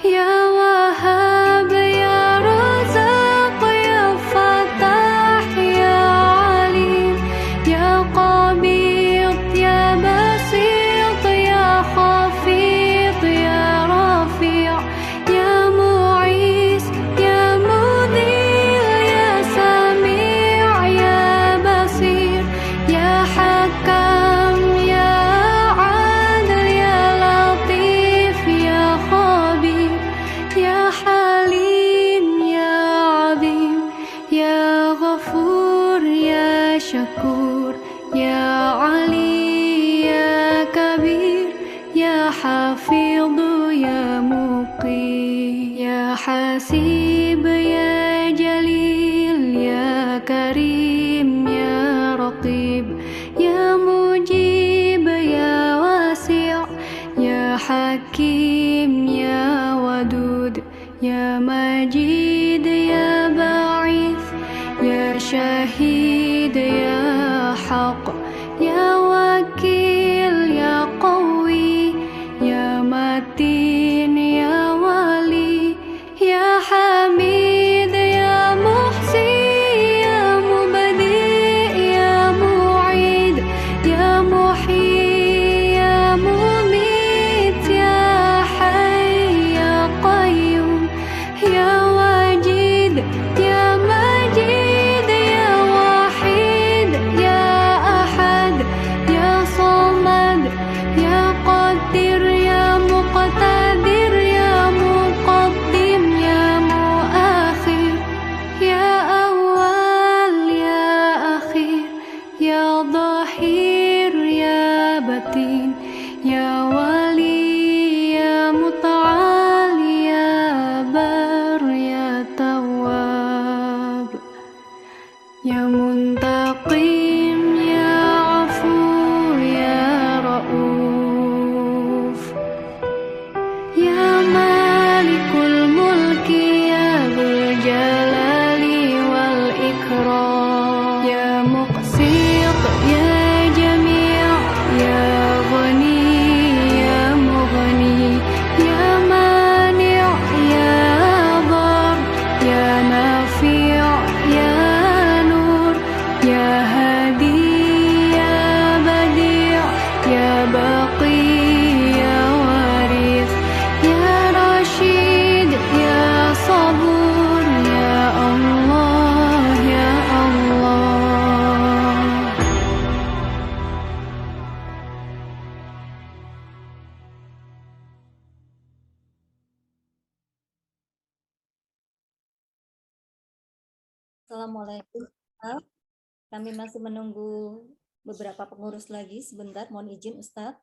Ya Wahhab ya Razaq ya Fattah ya Alim ya Qabid ya Basit ya Khafid ya Rafi' ya Mu'is ya Mudhil ya Sami' ya Basir ya Hakam ya Adil ya Latif ya Khabir ya Halim ya Azim ya Ghafur ya Syakur ya Ali ya Kabir ya Hafidhu ya Muqi ya Hasib ya Jalil ya Karim ya Raqib ya Mujib ya Wasi' ya Hakim ya Wadud ya Majid ya Ba'ith ya Syahid ya Haq ya Wakil ya Qawi ya Matin ya Wali ya Hamid ya Muhsi ya Mubadi ya Mu'id ya Muhyi ya Mumit ya Hayy ya Qayyum ya Wajid ya Majid ya Wahid ya Ahad ya Samad ya Qadir ya Muqtadir ya Muqaddim ya Muakhir ya Awwal ya Akhir ya Dhahir ya Batin ya Wali ya Muta'al ya Bar ya Tawwab ya Muntaqim ya Afu ya Rauf ya Malikul Mulki ya Dzul Jalali wal Ikram ya Muqsit ya Jami' ya Ghani ya Mughni ya Mani' ya Dhar ya Nafi' ya Nur ya Hadi ya Badi' ya Baqi ya Warith ya Rashid ya Sabur ya Allah ya Allah. Assalamualaikum. Ustaz. Kami masih menunggu beberapa pengurus lagi. Sebentar, mohon izin Ustaz.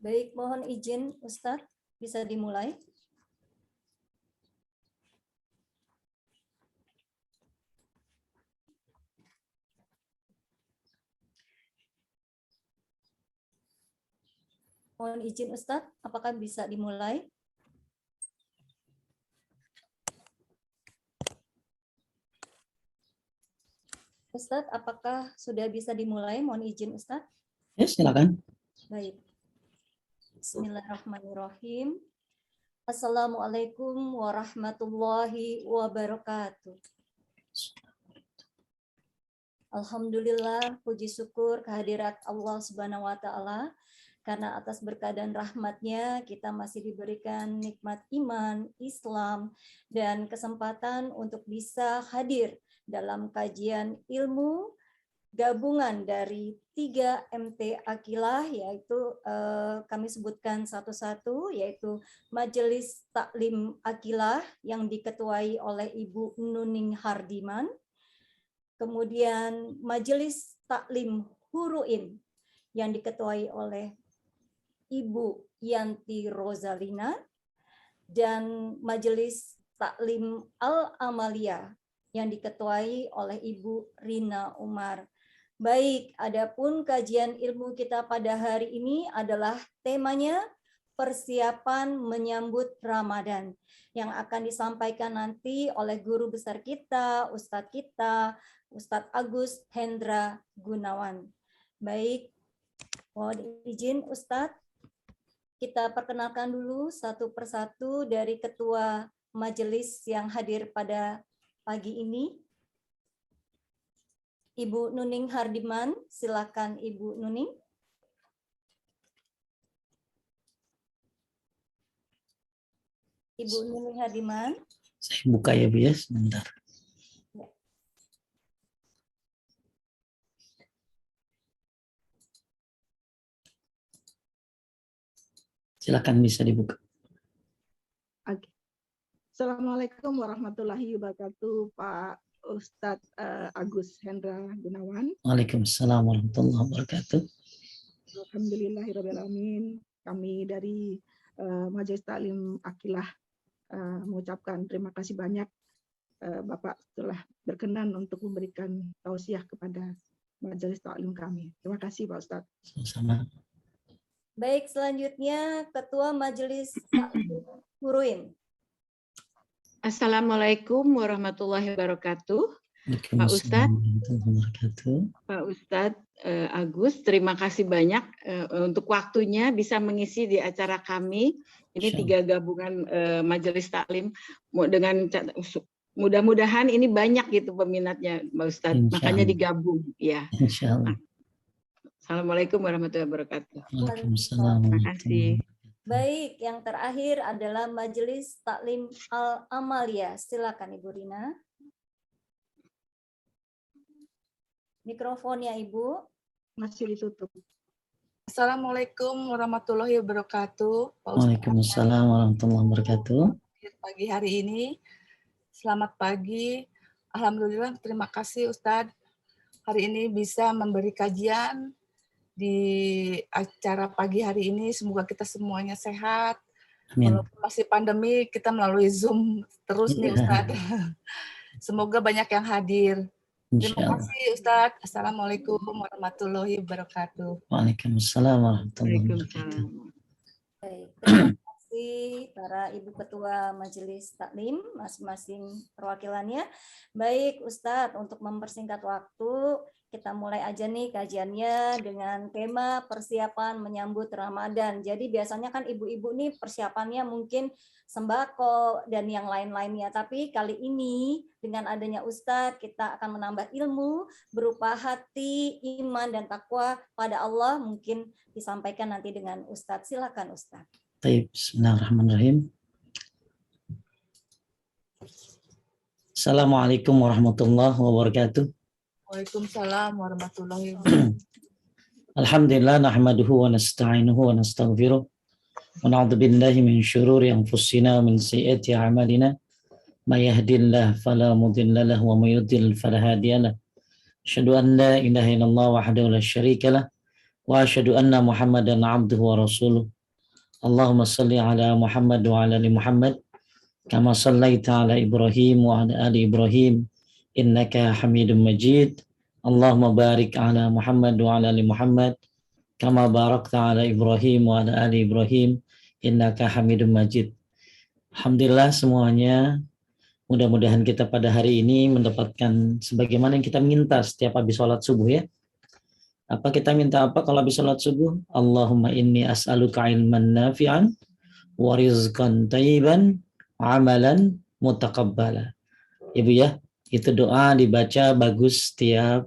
Baik, mohon izin Ustaz, bisa dimulai. Mohon izin Ustaz, apakah bisa dimulai? Ustaz, apakah sudah bisa dimulai? Mohon izin Ustaz. Ya, silakan. Baik. Bismillahirrahmanirrahim. Assalamualaikum warahmatullahi wabarakatuh. Alhamdulillah, puji syukur kehadirat Allah Subhanahu wa Ta'ala, karena atas berkah dan rahmat-Nya kita masih diberikan nikmat iman, Islam, dan kesempatan untuk bisa hadir dalam kajian ilmu gabungan dari 3 MT Akilah, yaitu kami sebutkan satu-satu, yaitu Majelis Taklim Akilah yang diketuai oleh Ibu Nuning Hardiman, kemudian Majelis Taklim Huruin yang diketuai oleh Ibu Yanti Rozalina, dan Majelis Taklim Al-Amalia yang diketuai oleh Ibu Rina Umar. Baik, adapun kajian ilmu kita pada hari ini adalah temanya persiapan menyambut Ramadan, yang akan disampaikan nanti oleh guru besar kita, Ustadz Agus Hendra Gunawan. Baik, mohon izin Ustadz, kita perkenalkan dulu satu persatu dari ketua majelis yang hadir pada pagi ini. Ibu Nuning Hardiman, silakan Ibu Nuning. Ibu Nuning Hardiman. Saya buka ya Bu ya, sebentar. Ya. Silakan bisa dibuka. Oke. Assalamualaikum warahmatullahi wabarakatuh, Pak Ustadz Agus Hendra Gunawan. Waalaikumsalam warahmatullahi wabarakatuh. Alhamdulillahirrahmanirrahim. Kami dari Majelis Taklim Akilah mengucapkan terima kasih banyak Bapak telah berkenan untuk memberikan tausiah kepada Majelis Taklim kami. Terima kasih Pak Ustadz. Sama-sama. Baik, selanjutnya Ketua Majelis Taklim Huruin. Assalamualaikum warahmatullahi wabarakatuh. Waalaikumsalam warahmatullahi wabarakatuh. Pak Ustadz Agus, terima kasih banyak untuk waktunya bisa mengisi di acara kami. Ini 3 gabungan Majelis Taklim. Dengan mudah-mudahan ini banyak gitu peminatnya, Pak Ustadz. Makanya digabung, ya. Insya Allah. Assalamualaikum warahmatullahi wabarakatuh. Waalaikumsalam. Terima kasih. Baik, yang terakhir adalah Majelis Taklim Al-Amalia. Silakan Ibu Rina. Mikrofonnya Ibu. Masih ditutup. Assalamualaikum warahmatullahi wabarakatuh. Pak Ustadz, Waalaikumsalam warahmatullahi wabarakatuh. pagi hari ini, selamat pagi. Alhamdulillah, terima kasih Ustadz. Hari ini bisa memberi kajian di acara pagi hari ini. Semoga kita semuanya sehat. Amin. Walaupun masih pandemi, kita melalui Zoom terus nih Ustadz. Semoga banyak yang hadir. Terima kasih Ustadz. Assalamualaikum warahmatullahi wabarakatuh. Waalaikumsalam warahmatullahi wabarakatuh. Baik, terima kasih para Ibu Ketua Majelis Taklim, masing-masing perwakilannya. Baik Ustadz, untuk mempersingkat waktu, kita mulai aja nih kajiannya dengan tema persiapan menyambut Ramadan. Jadi biasanya kan ibu-ibu nih persiapannya mungkin sembako dan yang lain-lainnya. Tapi kali ini dengan adanya Ustadz, kita akan menambah ilmu berupa hati, iman, dan takwa pada Allah. Mungkin disampaikan nanti dengan Ustadz. Silakan Ustadz. Baik, bismillahirrahmanirrahim. Assalamualaikum warahmatullahi wabarakatuh. Waalaikumsalam warahmatullahi wabarakatuh. Alhamdulillah nahmaduhu wa nasta'inuhu wa nastaghfiruh wa na'udzu billahi min syururi anfusina wa min sayyiati a'malina may yahdihillahu fala mudilla lahu wa may yudlil fala hadiya lahu. Asyhadu an la ilaha illallah wahdahu la syarika lah wa asyhadu anna Muhammadan 'abduhu wa rasuluh. Allahumma shalli ala Muhammad wa ala ali Muhammad kama shallaita ala Ibrahim wa ala ali Ibrahim innaka Hamidum Majid. Allahumma barik ala Muhammad wa ala ali Muhammad kama barakta ala Ibrahim wa ala ali Ibrahim innaka Hamidum Majid. Alhamdulillah semuanya, mudah-mudahan kita pada hari ini mendapatkan sebagaimana yang kita minta setiap habis sholat subuh ya. Apa kita minta apa kalau habis sholat subuh? Allahumma inni as'aluka ilman nafi'an wa rizqan thayyiban amalan mutaqabbala. Ibu ya, itu doa dibaca bagus setiap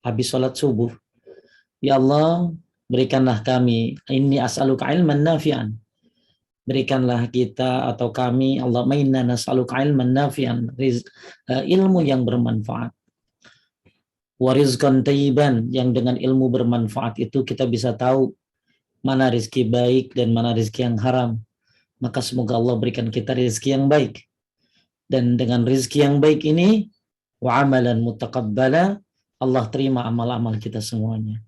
habis sholat subuh. Ya Allah, berikanlah kami, inni as'aluka ilman nafi'an. Berikanlah kita atau kami, Allahumma inna nas'aluka ilman nafi'an, ilmu yang bermanfaat. Warizqan thayyiban, yang dengan ilmu bermanfaat itu kita bisa tahu mana rezeki baik dan mana rezeki yang haram. Maka semoga Allah berikan kita rezeki yang baik. Dan dengan rezeki yang baik ini, wa amalan mutaqabbala, Allah terima amal-amal kita semuanya.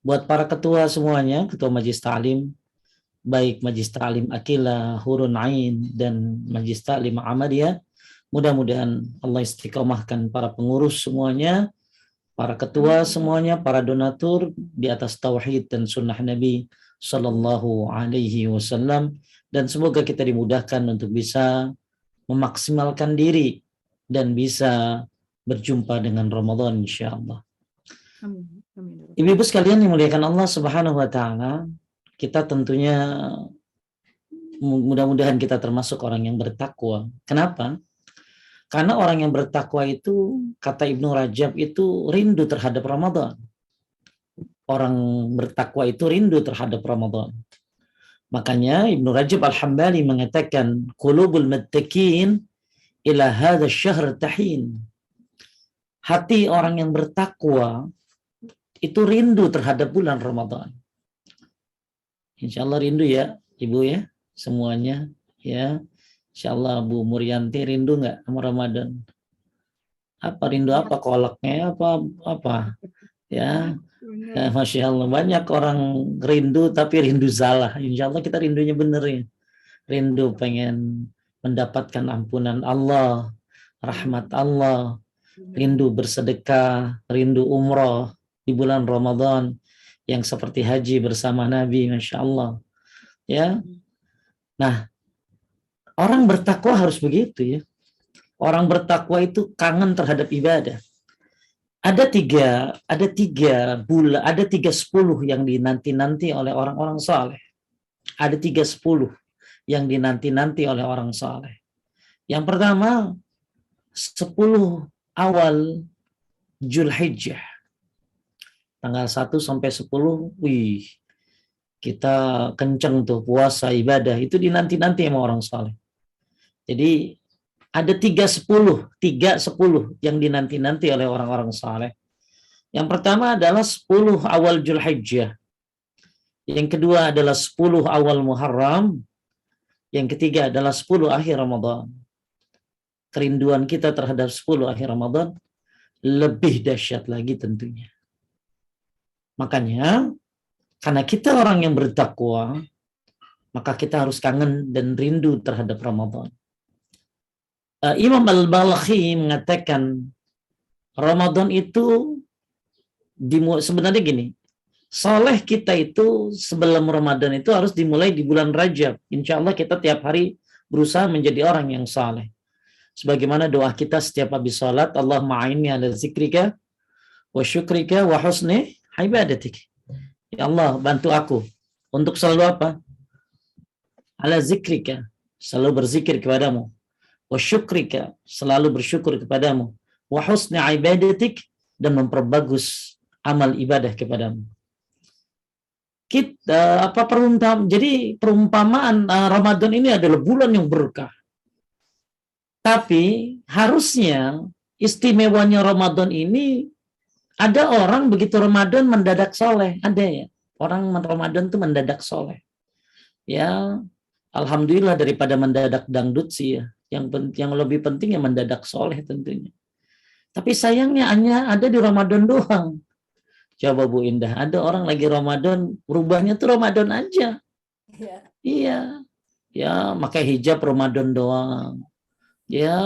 Buat para ketua semuanya, ketua Majelis Ta'lim, baik Majelis Ta'lim Akilah, Hurun Ain, dan Majelis Ta'lim Ahmadiyah, mudah-mudahan Allah istiqomahkan para pengurus semuanya, para ketua semuanya, para donatur di atas tauhid dan sunnah Nabi Sallallahu Alaihi Wasallam, dan semoga kita dimudahkan untuk bisa memaksimalkan diri dan bisa berjumpa dengan Ramadan insyaallah. Amin. Amin. Ibu-ibu sekalian yang dimuliakan Allah Subhanahu wa taala, kita tentunya mudah-mudahan kita termasuk orang yang bertakwa. Kenapa? Karena orang yang bertakwa itu, kata Ibnu Rajab, itu rindu terhadap Ramadan. Orang bertakwa itu rindu terhadap Ramadan. Makanya Ibnu Rajab Al-Hambali mengatakan, qulubul muttaqin ila hadzal syahr tahin. Hati orang yang bertakwa itu rindu terhadap bulan Ramadan. Insya Allah rindu ya, Ibu ya, semuanya ya. Insya Allah Bu Murianti rindu nggak sama Ramadan? Apa rindu apa? Kolaknya apa? Ya, Masya Allah, banyak orang rindu tapi rindu salah. Insya Allah kita rindunya bener ya. Rindu pengen mendapatkan ampunan Allah, rahmat Allah, rindu bersedekah, rindu umroh di bulan Ramadan yang seperti haji bersama Nabi, Masya Allah. Ya, nah, orang bertakwa harus begitu ya. Orang bertakwa itu kangen terhadap ibadah. Ada tiga 10 yang dinanti-nanti oleh orang-orang saleh. Ada 3 10 yang dinanti-nanti oleh orang saleh. Yang pertama, 10 awal Zulhijjah. Tanggal 1 sampai 10, wih, kita kenceng tuh puasa ibadah, itu dinanti-nanti sama orang saleh. Jadi ada 3-10 yang dinanti-nanti oleh orang-orang saleh. Yang pertama adalah 10 awal Zulhijjah. Yang kedua adalah 10 awal Muharram. Yang ketiga adalah 10 akhir Ramadan. Kerinduan kita terhadap 10 akhir Ramadan lebih dahsyat lagi tentunya. Makanya, karena kita orang yang bertakwa, maka kita harus kangen dan rindu terhadap Ramadan. Imam Al-Balakhi mengatakan Ramadan itu sebenarnya gini, saleh kita itu sebelum Ramadan itu harus dimulai di bulan Rajab. Insya Allah kita tiap hari berusaha menjadi orang yang saleh. Sebagaimana doa kita setiap habis salat, Allahumma a'inni ala zikrika wa syukrika wa husni ibadatik. Ya Allah, bantu aku untuk selalu apa? Ala zikrika, selalu berzikir kepadamu. Wa syukrika, selalu bersyukur kepadamu. Wa husni ibadatik, dan memperbagus amal ibadah kepadamu. Kita jadi perumpamaan Ramadan ini adalah bulan yang berkah. Tapi harusnya istimewanya Ramadan ini, ada orang begitu Ramadan mendadak soleh, ada ya. Orang Ramadan itu mendadak soleh. Ya, alhamdulillah daripada mendadak dangdut sih ya. Yang lebih penting ya mendadak soleh tentunya. Tapi sayangnya hanya ada di Ramadan doang. Coba Bu Indah, ada orang lagi Ramadan, berubahnya tuh Ramadan aja. Iya. Ya, pakai hijab Ramadan doang. Ya,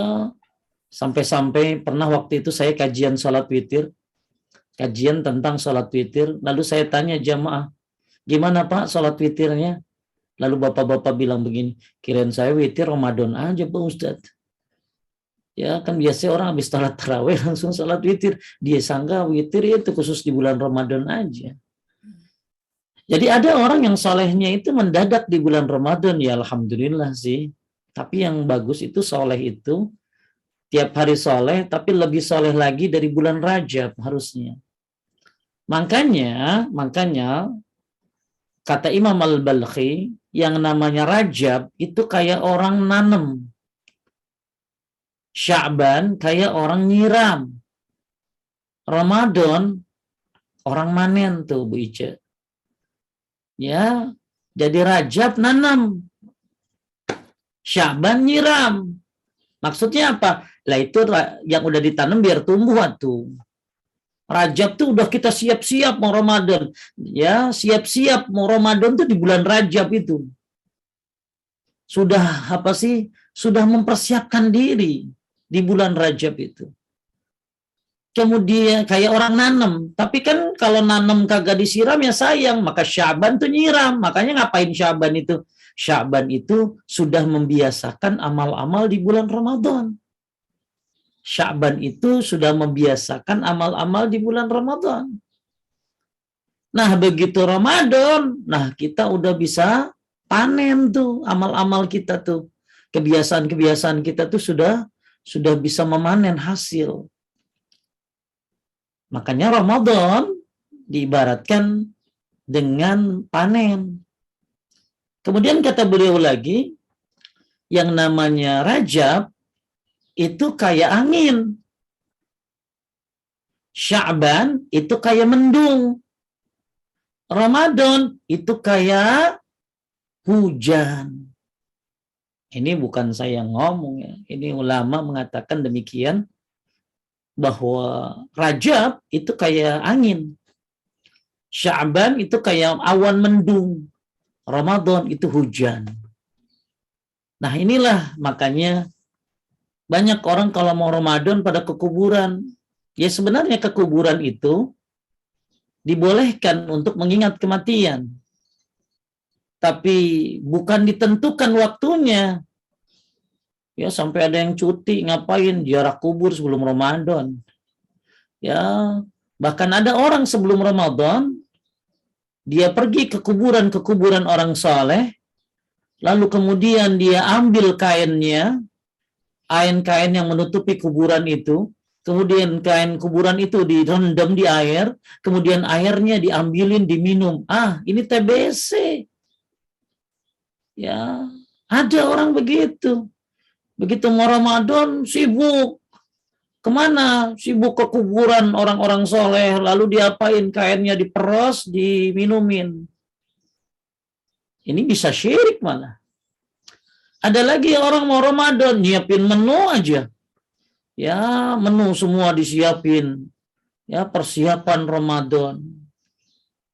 sampai-sampai pernah waktu itu saya kajian sholat witir, kajian tentang sholat witir, lalu saya tanya jamaah, gimana Pak sholat witirnya? Lalu bapak-bapak bilang begini, kirain saya witir Ramadan aja Pak Ustadz. Ya kan biasanya orang habis sholat tarawih langsung sholat witir. Dia sangka witir itu khusus di bulan Ramadan aja. Jadi ada orang yang solehnya itu mendadak di bulan Ramadan, ya alhamdulillah sih. Tapi yang bagus itu soleh itu tiap hari soleh, tapi lebih soleh lagi dari bulan Rajab harusnya. Makanya kata Imam Al-Balkhi, yang namanya Rajab itu kayak orang nanem. Sya'ban kayak orang nyiram. Ramadan orang manen tuh Bu Ica. Ya, jadi Rajab nanam. Sya'ban nyiram. Maksudnya apa? Lah itu yang udah ditanam biar tumbuh tuh. Rajab tuh udah kita siap-siap mau Ramadan. Ya, siap-siap mau Ramadan tuh di bulan Rajab itu. Sudah apa sih? Sudah mempersiapkan diri di bulan Rajab itu. Kemudian kayak orang nanam, tapi kan kalau nanam kagak disiram ya sayang, maka Sya'ban tuh nyiram. Makanya ngapain Sya'ban itu? Sya'ban itu sudah membiasakan amal-amal di bulan Ramadan. Sya'ban itu sudah membiasakan amal-amal di bulan Ramadan. Nah, begitu Ramadan, nah kita udah bisa panen tuh amal-amal kita tuh. Kebiasaan-kebiasaan kita tuh sudah bisa memanen hasil. Makanya Ramadan diibaratkan dengan panen. Kemudian kata beliau lagi, yang namanya Rajab itu kayak angin. Sya'ban itu kayak mendung. Ramadan itu kayak hujan. Ini bukan saya ngomong ya. Ini ulama mengatakan demikian, bahwa Rajab itu kayak angin. Sya'ban itu kayak awan mendung. Ramadan itu hujan. Nah inilah makanya banyak orang kalau mau Ramadan pada ke kuburan. Ya sebenarnya ke kuburan itu dibolehkan untuk mengingat kematian. Tapi bukan ditentukan waktunya. Ya sampai ada yang cuti, ngapain ziarah kubur sebelum Ramadan. Ya, bahkan ada orang sebelum Ramadan dia pergi ke kuburan orang saleh, lalu kemudian dia ambil kainnya, kain yang menutupi kuburan itu, kemudian kain kuburan itu direndam di air, kemudian airnya diambilin diminum. Ini TBC. Ya, ada orang begitu. Begitu mau Ramadan sibuk. Kemana? Sibuk ke kuburan orang-orang soleh. Lalu diapain? Kainnya diperos, diminumin. Ini bisa syirik malah. Ada lagi orang mau Ramadan, nyiapin menu aja. Ya, menu semua disiapin. Ya, persiapan Ramadan.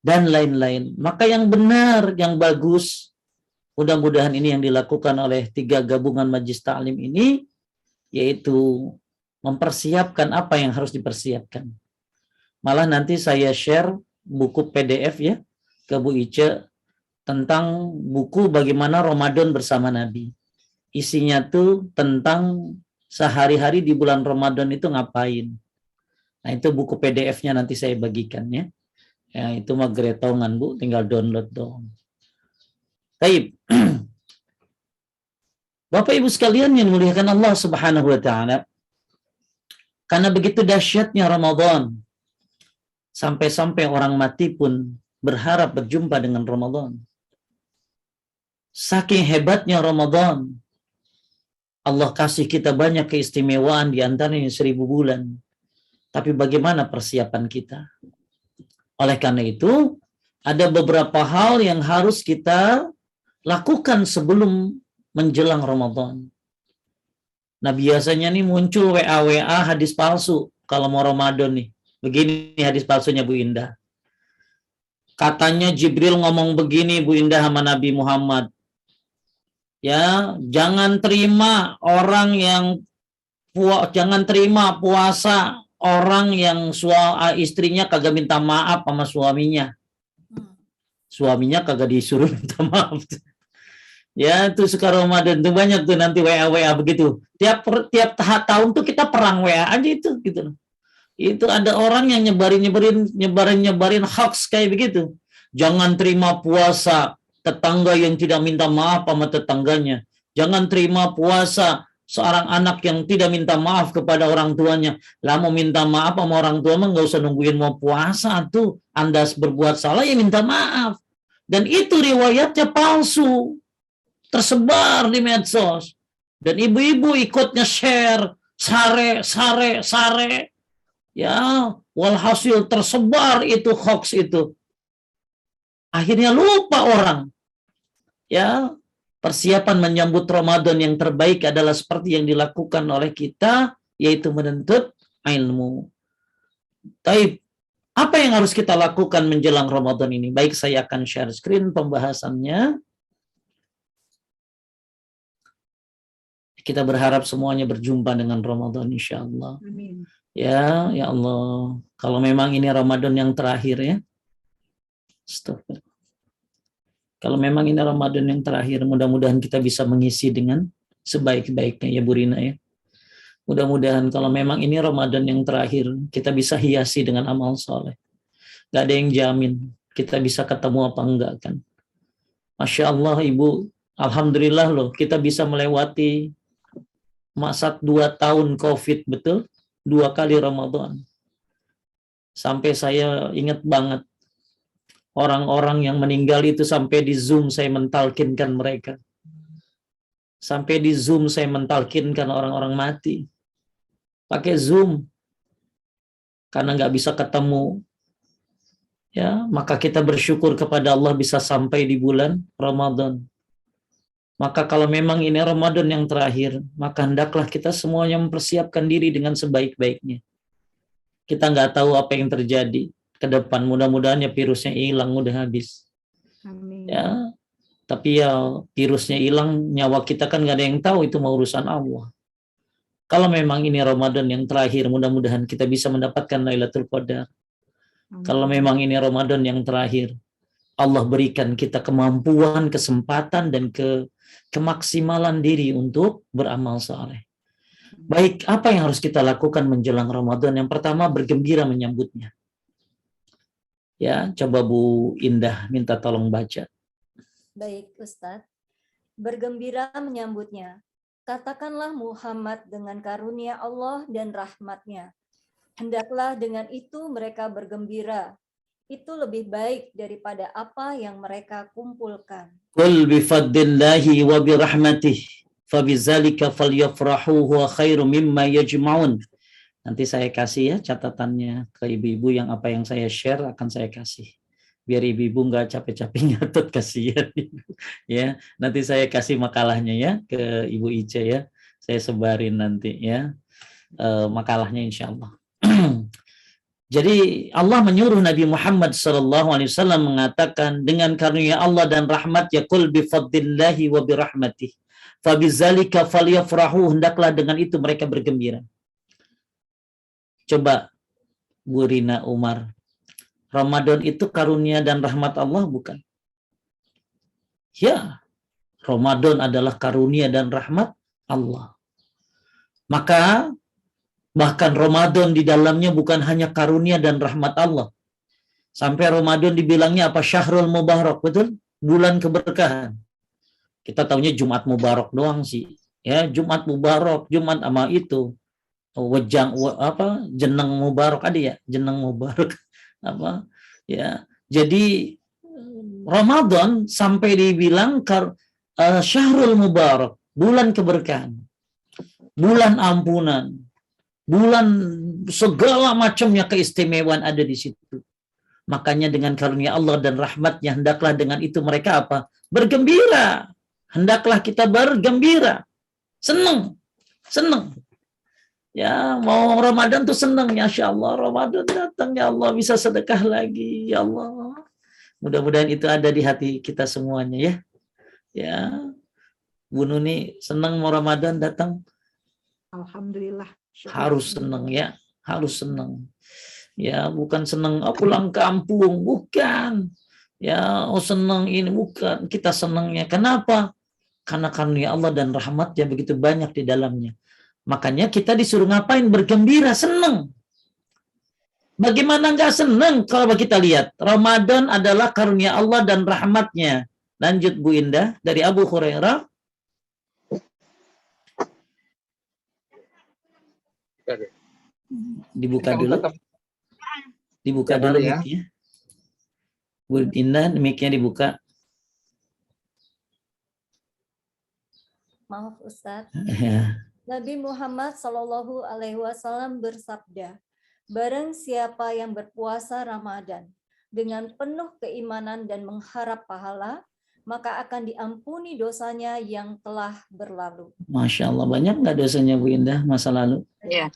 Dan lain-lain. Maka yang benar, yang bagus, mudah-mudahan ini yang dilakukan oleh 3 gabungan Majelis Ta'lim ini, yaitu mempersiapkan apa yang harus dipersiapkan. Malah nanti saya share buku PDF ya ke Bu Ica tentang buku bagaimana Ramadan bersama Nabi. Isinya tuh tentang sehari-hari di bulan Ramadan itu ngapain. Nah itu buku PDF-nya nanti saya bagikan ya. Ya itu mah gretongan Bu, tinggal download dong. Baik. Bapak Ibu sekalian yang dimuliakan Allah Subhanahu wa taala, karena begitu dahsyatnya Ramadan, sampai-sampai orang mati pun berharap berjumpa dengan Ramadan. Saking hebatnya Ramadan, Allah kasih kita banyak keistimewaan, di antaranya 1000 bulan. Tapi bagaimana persiapan kita? Oleh karena itu, ada beberapa hal yang harus kita lakukan sebelum menjelang Ramadan. Nah biasanya nih muncul WA hadis palsu kalau mau Ramadan nih. Begini hadis palsunya Bu Indah. Katanya Jibril ngomong begini Bu Indah sama Nabi Muhammad. Ya, jangan terima puasa orang yang istrinya kagak minta maaf sama suaminya. Suaminya kagak disuruh minta maaf. Ya, tuh suka Ramadan tuh banyak tuh nanti WA begitu. Tiap tahun tuh kita perang WA aja itu gitu. Itu ada orang yang nyebarin hoax kayak begitu. Jangan terima puasa tetangga yang tidak minta maaf sama tetangganya. Jangan terima puasa seorang anak yang tidak minta maaf kepada orang tuanya. Lah mau minta maaf sama orang tua mah nggak usah nungguin mau puasa tuh. Anda berbuat salah ya minta maaf. Dan itu riwayatnya palsu. Tersebar di medsos. Dan ibu-ibu ikutnya share. Sare. Ya, walhasil tersebar itu hoax itu. Akhirnya lupa orang. Ya, persiapan menyambut Ramadan yang terbaik adalah seperti yang dilakukan oleh kita, yaitu menuntut ilmu. Taib, apa yang harus kita lakukan menjelang Ramadan ini? Baik, saya akan share screen pembahasannya. Kita berharap semuanya berjumpa dengan Ramadan insya Allah. Amin. Ya Allah. Kalau memang ini Ramadan yang terakhir ya. Stop. Kalau memang ini Ramadan yang terakhir, mudah-mudahan kita bisa mengisi dengan sebaik-baiknya ya Bu Rina ya. Mudah-mudahan kalau memang ini Ramadan yang terakhir, kita bisa hiasi dengan amal soleh. Gak ada yang jamin kita bisa ketemu apa enggak kan. Masya Allah Ibu, alhamdulillah loh kita bisa melewati masa 2 tahun COVID, betul? 2 kali Ramadan. Sampai saya ingat banget orang-orang yang meninggal itu sampai di Zoom saya mentalkinkan mereka. Sampai di Zoom saya mentalkinkan orang-orang mati. Pakai Zoom. Karena nggak bisa ketemu. Ya, maka kita bersyukur kepada Allah bisa sampai di bulan Ramadan. Maka kalau memang ini Ramadan yang terakhir, maka hendaklah kita semuanya mempersiapkan diri dengan sebaik-baiknya. Kita nggak tahu apa yang terjadi ke depan. Mudah-mudahan ya virusnya hilang, udah habis. Amin. Ya, tapi ya virusnya hilang, nyawa kita kan nggak ada yang tahu, itu mau urusan Allah. Kalau memang ini Ramadan yang terakhir, mudah-mudahan kita bisa mendapatkan Lailatul Qadar. Kalau memang ini Ramadan yang terakhir, Allah berikan kita kemampuan, kesempatan, dan kemaksimalan diri untuk beramal saleh. Baik, apa yang harus kita lakukan menjelang Ramadan? Yang pertama, bergembira menyambutnya. Ya, coba Bu Indah minta tolong baca. Baik, Ustadz. Bergembira menyambutnya. Katakanlah Muhammad dengan karunia Allah dan rahmatnya. Hendaklah dengan itu mereka bergembira. Itu lebih baik daripada apa yang mereka kumpulkan. Qul bifadlillahi wa birahmatih fabizalika falyafrahu huwa khairu mimma yajma'un. Nanti saya kasih ya catatannya ke ibu-ibu, yang apa yang saya share akan saya kasih. Biar ibu-ibu nggak capek-capek nyatet, kasihan. Ya, nanti saya kasih makalahnya ya ke Ibu Ica ya. Saya sebarin nanti ya makalahnya insya Allah. Jadi Allah menyuruh Nabi Muhammad SAW mengatakan dengan karunia Allah dan rahmatnya, qul bifadlillahi wa birahmatih fabizalika falyafrahu, hendaklah dengan itu mereka bergembira. Coba Bu Rina Umar, Ramadan itu karunia dan rahmat Allah bukan? Ya, Ramadan adalah karunia dan rahmat Allah. Maka bahkan Ramadan di dalamnya bukan hanya karunia dan rahmat Allah. Sampai Ramadan dibilangnya apa? Syahrul Mubarak, betul? Bulan keberkahan. Kita taunya Jumat Mubarak doang sih. Ya, Jumat Mubarak, Jumat sama itu. Jeneng Mubarak ada ya? Jeneng Mubarak apa? Ya. Jadi Ramadan sampai dibilang Syahrul Mubarak, bulan keberkahan. Bulan ampunan. Bulan segala macamnya keistimewaan ada di situ. Makanya dengan karunia Allah dan rahmatnya, hendaklah dengan itu mereka apa? Bergembira. Hendaklah kita bergembira. Senang. Ya, mau Ramadan tuh senang. Ya Allah, Ramadan datang. Ya Allah, bisa sedekah lagi. Ya Allah. Mudah-mudahan itu ada di hati kita semuanya ya. Ya. Bu Nuni senang mau Ramadan datang. Alhamdulillah. Harus senang ya, harus senang. Ya, bukan senang pulang kampung, bukan. Ya, senang ini bukan. Kita senangnya kenapa? Karena karunia Allah dan rahmatnya begitu banyak di dalamnya. Makanya kita disuruh ngapain? Bergembira, senang. Bagaimana nggak senang kalau kita lihat Ramadan adalah karunia Allah dan rahmatnya. Lanjut Bu Indah dari Abu Hurairah. Dibuka dulu. Dibuka dulu ya. mic-nya. Bu Indah, mic-nya dibuka. Maaf Ustadz. Ya. Nabi Muhammad Shallallahu Alaihi Wasallam bersabda, barang siapa yang berpuasa Ramadan dengan penuh keimanan dan mengharap pahala, maka akan diampuni dosanya yang telah berlalu. Masya Allah, banyak nggak dosanya Bu Indah masa lalu? Iya.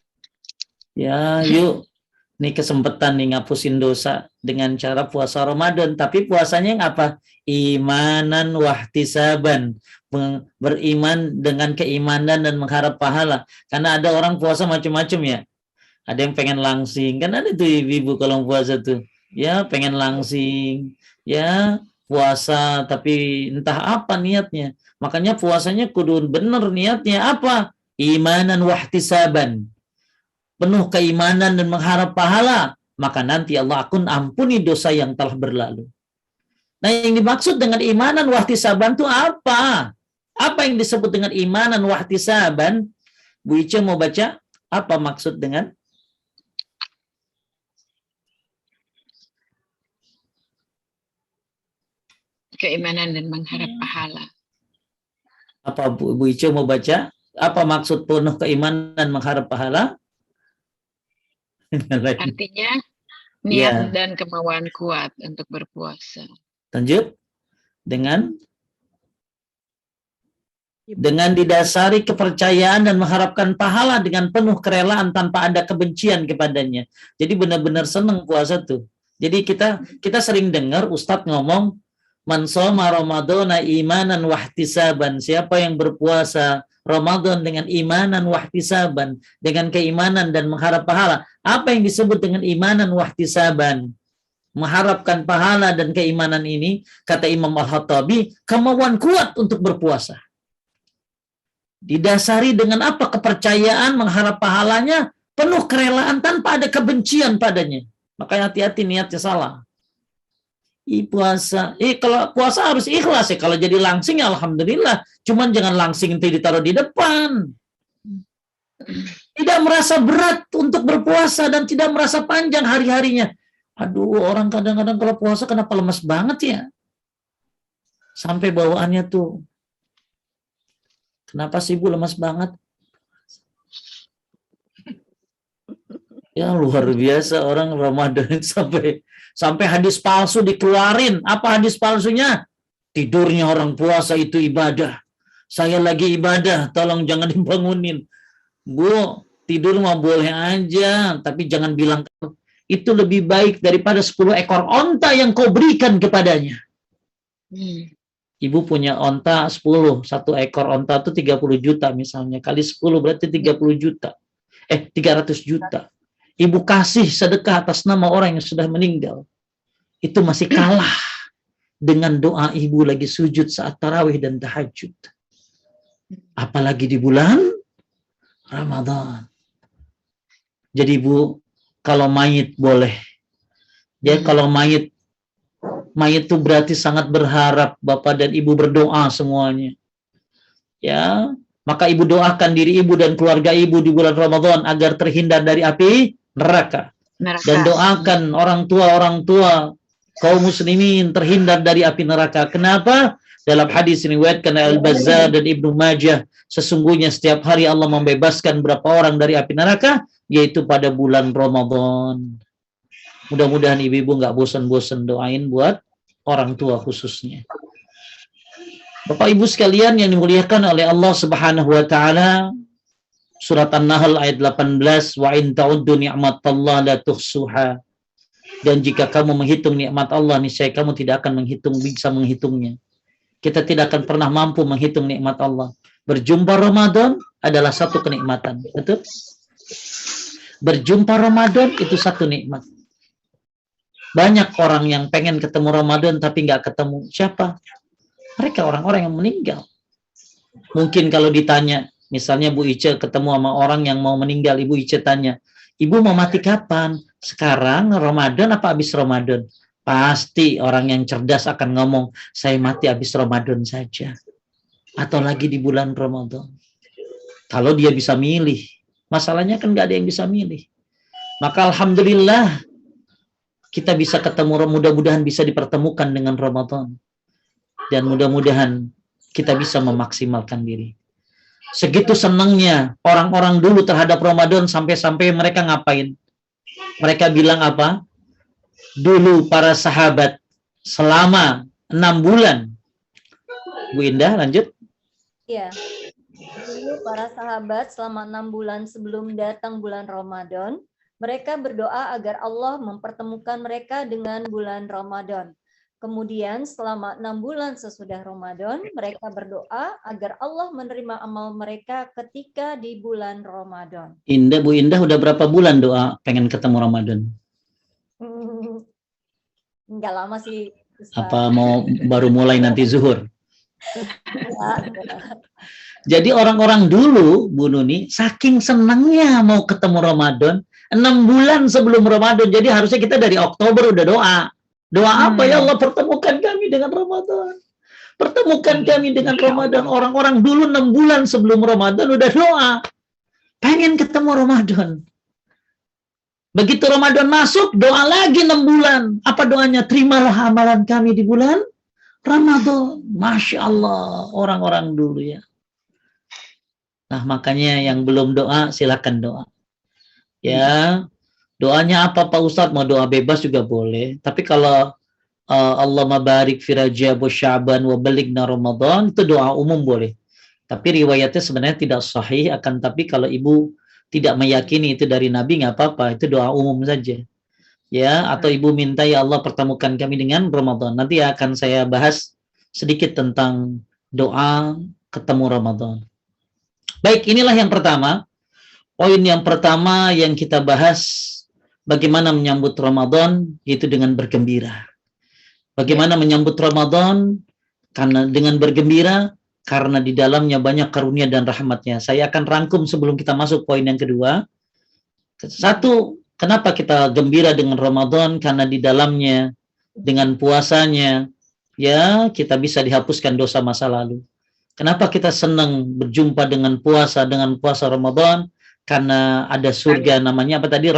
Ya, yuk. Ini kesempatan nih ngapusin dosa dengan cara puasa Ramadan. Tapi puasanya yang apa? Imanan wahtisaban. Beriman dengan keimanan dan mengharap pahala. Karena ada orang puasa macam-macam ya. Ada yang pengen langsing. Kan ada tuh ibu-ibu kalau puasa tuh. Ya, pengen langsing. Ya, puasa tapi entah apa niatnya. Makanya puasanya kudu bener niatnya apa? Imanan wahtisaban. Penuh keimanan dan mengharap pahala, maka nanti Allah akan ampuni dosa yang telah berlalu. Nah, yang dimaksud dengan imanan wahtisaban itu apa? Apa yang disebut dengan imanan wahtisaban? Bu Ica mau baca? Apa maksud dengan? Keimanan dan mengharap pahala. Apa Bu Ica mau baca? Apa maksud penuh keimanan dan mengharap pahala? Artinya niat dan kemauan kuat untuk berpuasa. Lanjut dengan didasari kepercayaan dan mengharapkan pahala dengan penuh kerelaan tanpa ada kebencian kepadanya. Jadi benar-benar senang puasa tuh. Jadi kita sering dengar Ustadz ngomong man shoma ramadhana imanan wahtisaban. Siapa yang berpuasa Ramadan dengan imanan wahtisaban, dengan keimanan dan mengharap pahala. Apa yang disebut dengan imanan wahtisaban? Mengharapkan pahala dan keimanan ini, kata Imam Al-Khattabi, kemauan kuat untuk berpuasa. Didasari dengan apa? Kepercayaan, mengharap pahalanya, penuh kerelaan tanpa ada kebencian padanya. Makanya hati-hati niatnya salah. Kalau puasa harus ikhlas ya. Kalau jadi langsing ya alhamdulillah. Cuman jangan langsing itu ditaruh di depan. Tidak merasa berat untuk berpuasa dan tidak merasa panjang hari-harinya. Aduh, orang kadang-kadang kalau puasa kenapa lemes banget ya? Sampai bawaannya tuh. Kenapa sih Bu lemes banget? Ya luar biasa orang Ramadan sampai hadis palsu dikeluarin. Apa hadis palsunya? Tidurnya orang puasa itu ibadah. Saya lagi ibadah, tolong jangan dibangunin. Bu, tidur mah boleh aja, tapi jangan bilang itu lebih baik daripada 10 ekor onta yang kau berikan kepadanya. Ibu punya onta 10, satu ekor onta itu 30 juta misalnya. Kali 10 berarti 30 juta. 300 juta. Ibu kasih sedekah atas nama orang yang sudah meninggal. Itu masih kalah dengan doa ibu lagi sujud saat tarawih dan tahajud. Apalagi di bulan Ramadan. Jadi Bu, kalau mayit boleh. Ya kalau mayit itu berarti sangat berharap Bapak dan Ibu berdoa semuanya. Ya, maka Ibu doakan diri Ibu dan keluarga Ibu di bulan Ramadan agar terhindar dari api neraka. Dan doakan orang tua kaum muslimin terhindar dari api neraka. Kenapa? Dalam hadis riwayatkan Al-Bazzar dan Ibnu Majah, sesungguhnya setiap hari Allah membebaskan berapa orang dari api neraka, yaitu pada bulan Ramadan. Mudah-mudahan ibu-ibu nggak bosan-bosan doain buat orang tua khususnya. Bapak Ibu sekalian yang dimuliakan oleh Allah Subhanahu wa taala, surat An-Nahl ayat 18, wa in ta'uddu ni'matallahi la tuhsuha. Dan jika kamu menghitung nikmat Allah, niscaya kamu tidak akan bisa menghitungnya. Kita tidak akan pernah mampu menghitung nikmat Allah. Berjumpa Ramadan adalah satu kenikmatan. Betul? Berjumpa Ramadan itu satu nikmat. Banyak orang yang pengen ketemu Ramadan tapi nggak ketemu. Siapa? Mereka orang-orang yang meninggal. Mungkin kalau ditanya, misalnya Bu Ice ketemu sama orang yang mau meninggal, Ibu Ice tanya, Ibu mau mati kapan? Sekarang, Ramadan apa habis Ramadan? Pasti orang yang cerdas akan ngomong, saya mati habis Ramadan saja. Atau lagi di bulan Ramadan. Kalau dia bisa milih. Masalahnya kan nggak ada yang bisa milih. Maka alhamdulillah kita bisa ketemu, mudah-mudahan bisa dipertemukan dengan Ramadan. Dan mudah-mudahan kita bisa memaksimalkan diri. Segitu senangnya orang-orang dulu terhadap Ramadan sampai-sampai mereka ngapain? Mereka bilang apa? Dulu para sahabat selama 6 bulan. Bu Indah, lanjut. Ya. Dulu para sahabat selama 6 bulan sebelum datang bulan Ramadan, mereka berdoa agar Allah mempertemukan mereka dengan bulan Ramadan. Kemudian selama 6 bulan sesudah Ramadan, mereka berdoa agar Allah menerima amal mereka ketika di bulan Ramadan. Indah, Bu Indah udah berapa bulan doa pengen ketemu Ramadan? Enggak lama sih, Ustaz. Apa mau baru mulai nanti zuhur? Ya. Jadi orang-orang dulu, Bu Nuni, saking senangnya mau ketemu Ramadan, 6 bulan sebelum Ramadan. Jadi harusnya kita dari Oktober udah doa. Doa apa? Ya Allah, pertemukan kami dengan Ramadan. Pertemukan kami dengan Ramadan. Orang-orang dulu 6 bulan sebelum Ramadan udah doa. Pengen ketemu Ramadan. Begitu Ramadan masuk, doa lagi 6 bulan. Apa doanya? Terimalah amalan kami di bulan Ramadan. Masya Allah, orang-orang dulu ya. Nah, makanya yang belum doa, silakan doa. Ya, doanya apa Pak Ustadz? Mau doa bebas juga boleh. Tapi kalau Allahumma barik fi Rajab wa Sya'ban wa balighna Ramadan, itu doa umum boleh. Tapi riwayatnya sebenarnya tidak sahih, akan tapi kalau ibu tidak meyakini itu dari Nabi, nggak apa-apa, itu doa umum saja. Ya, atau ibu minta, ya Allah pertemukan kami dengan Ramadan. Nanti akan saya bahas sedikit tentang doa ketemu Ramadan. Baik, inilah yang pertama. Poin yang pertama yang kita bahas, bagaimana menyambut Ramadan, yaitu dengan bergembira. Bagaimana menyambut Ramadan? Karena dengan bergembira, karena di dalamnya banyak karunia dan rahmatnya. Saya akan rangkum sebelum kita masuk poin yang kedua. Satu, kenapa kita gembira dengan Ramadan? Karena di dalamnya, dengan puasanya, ya kita bisa dihapuskan dosa masa lalu. Kenapa kita senang berjumpa dengan puasa Ramadan? Karena ada surga namanya apa tadi?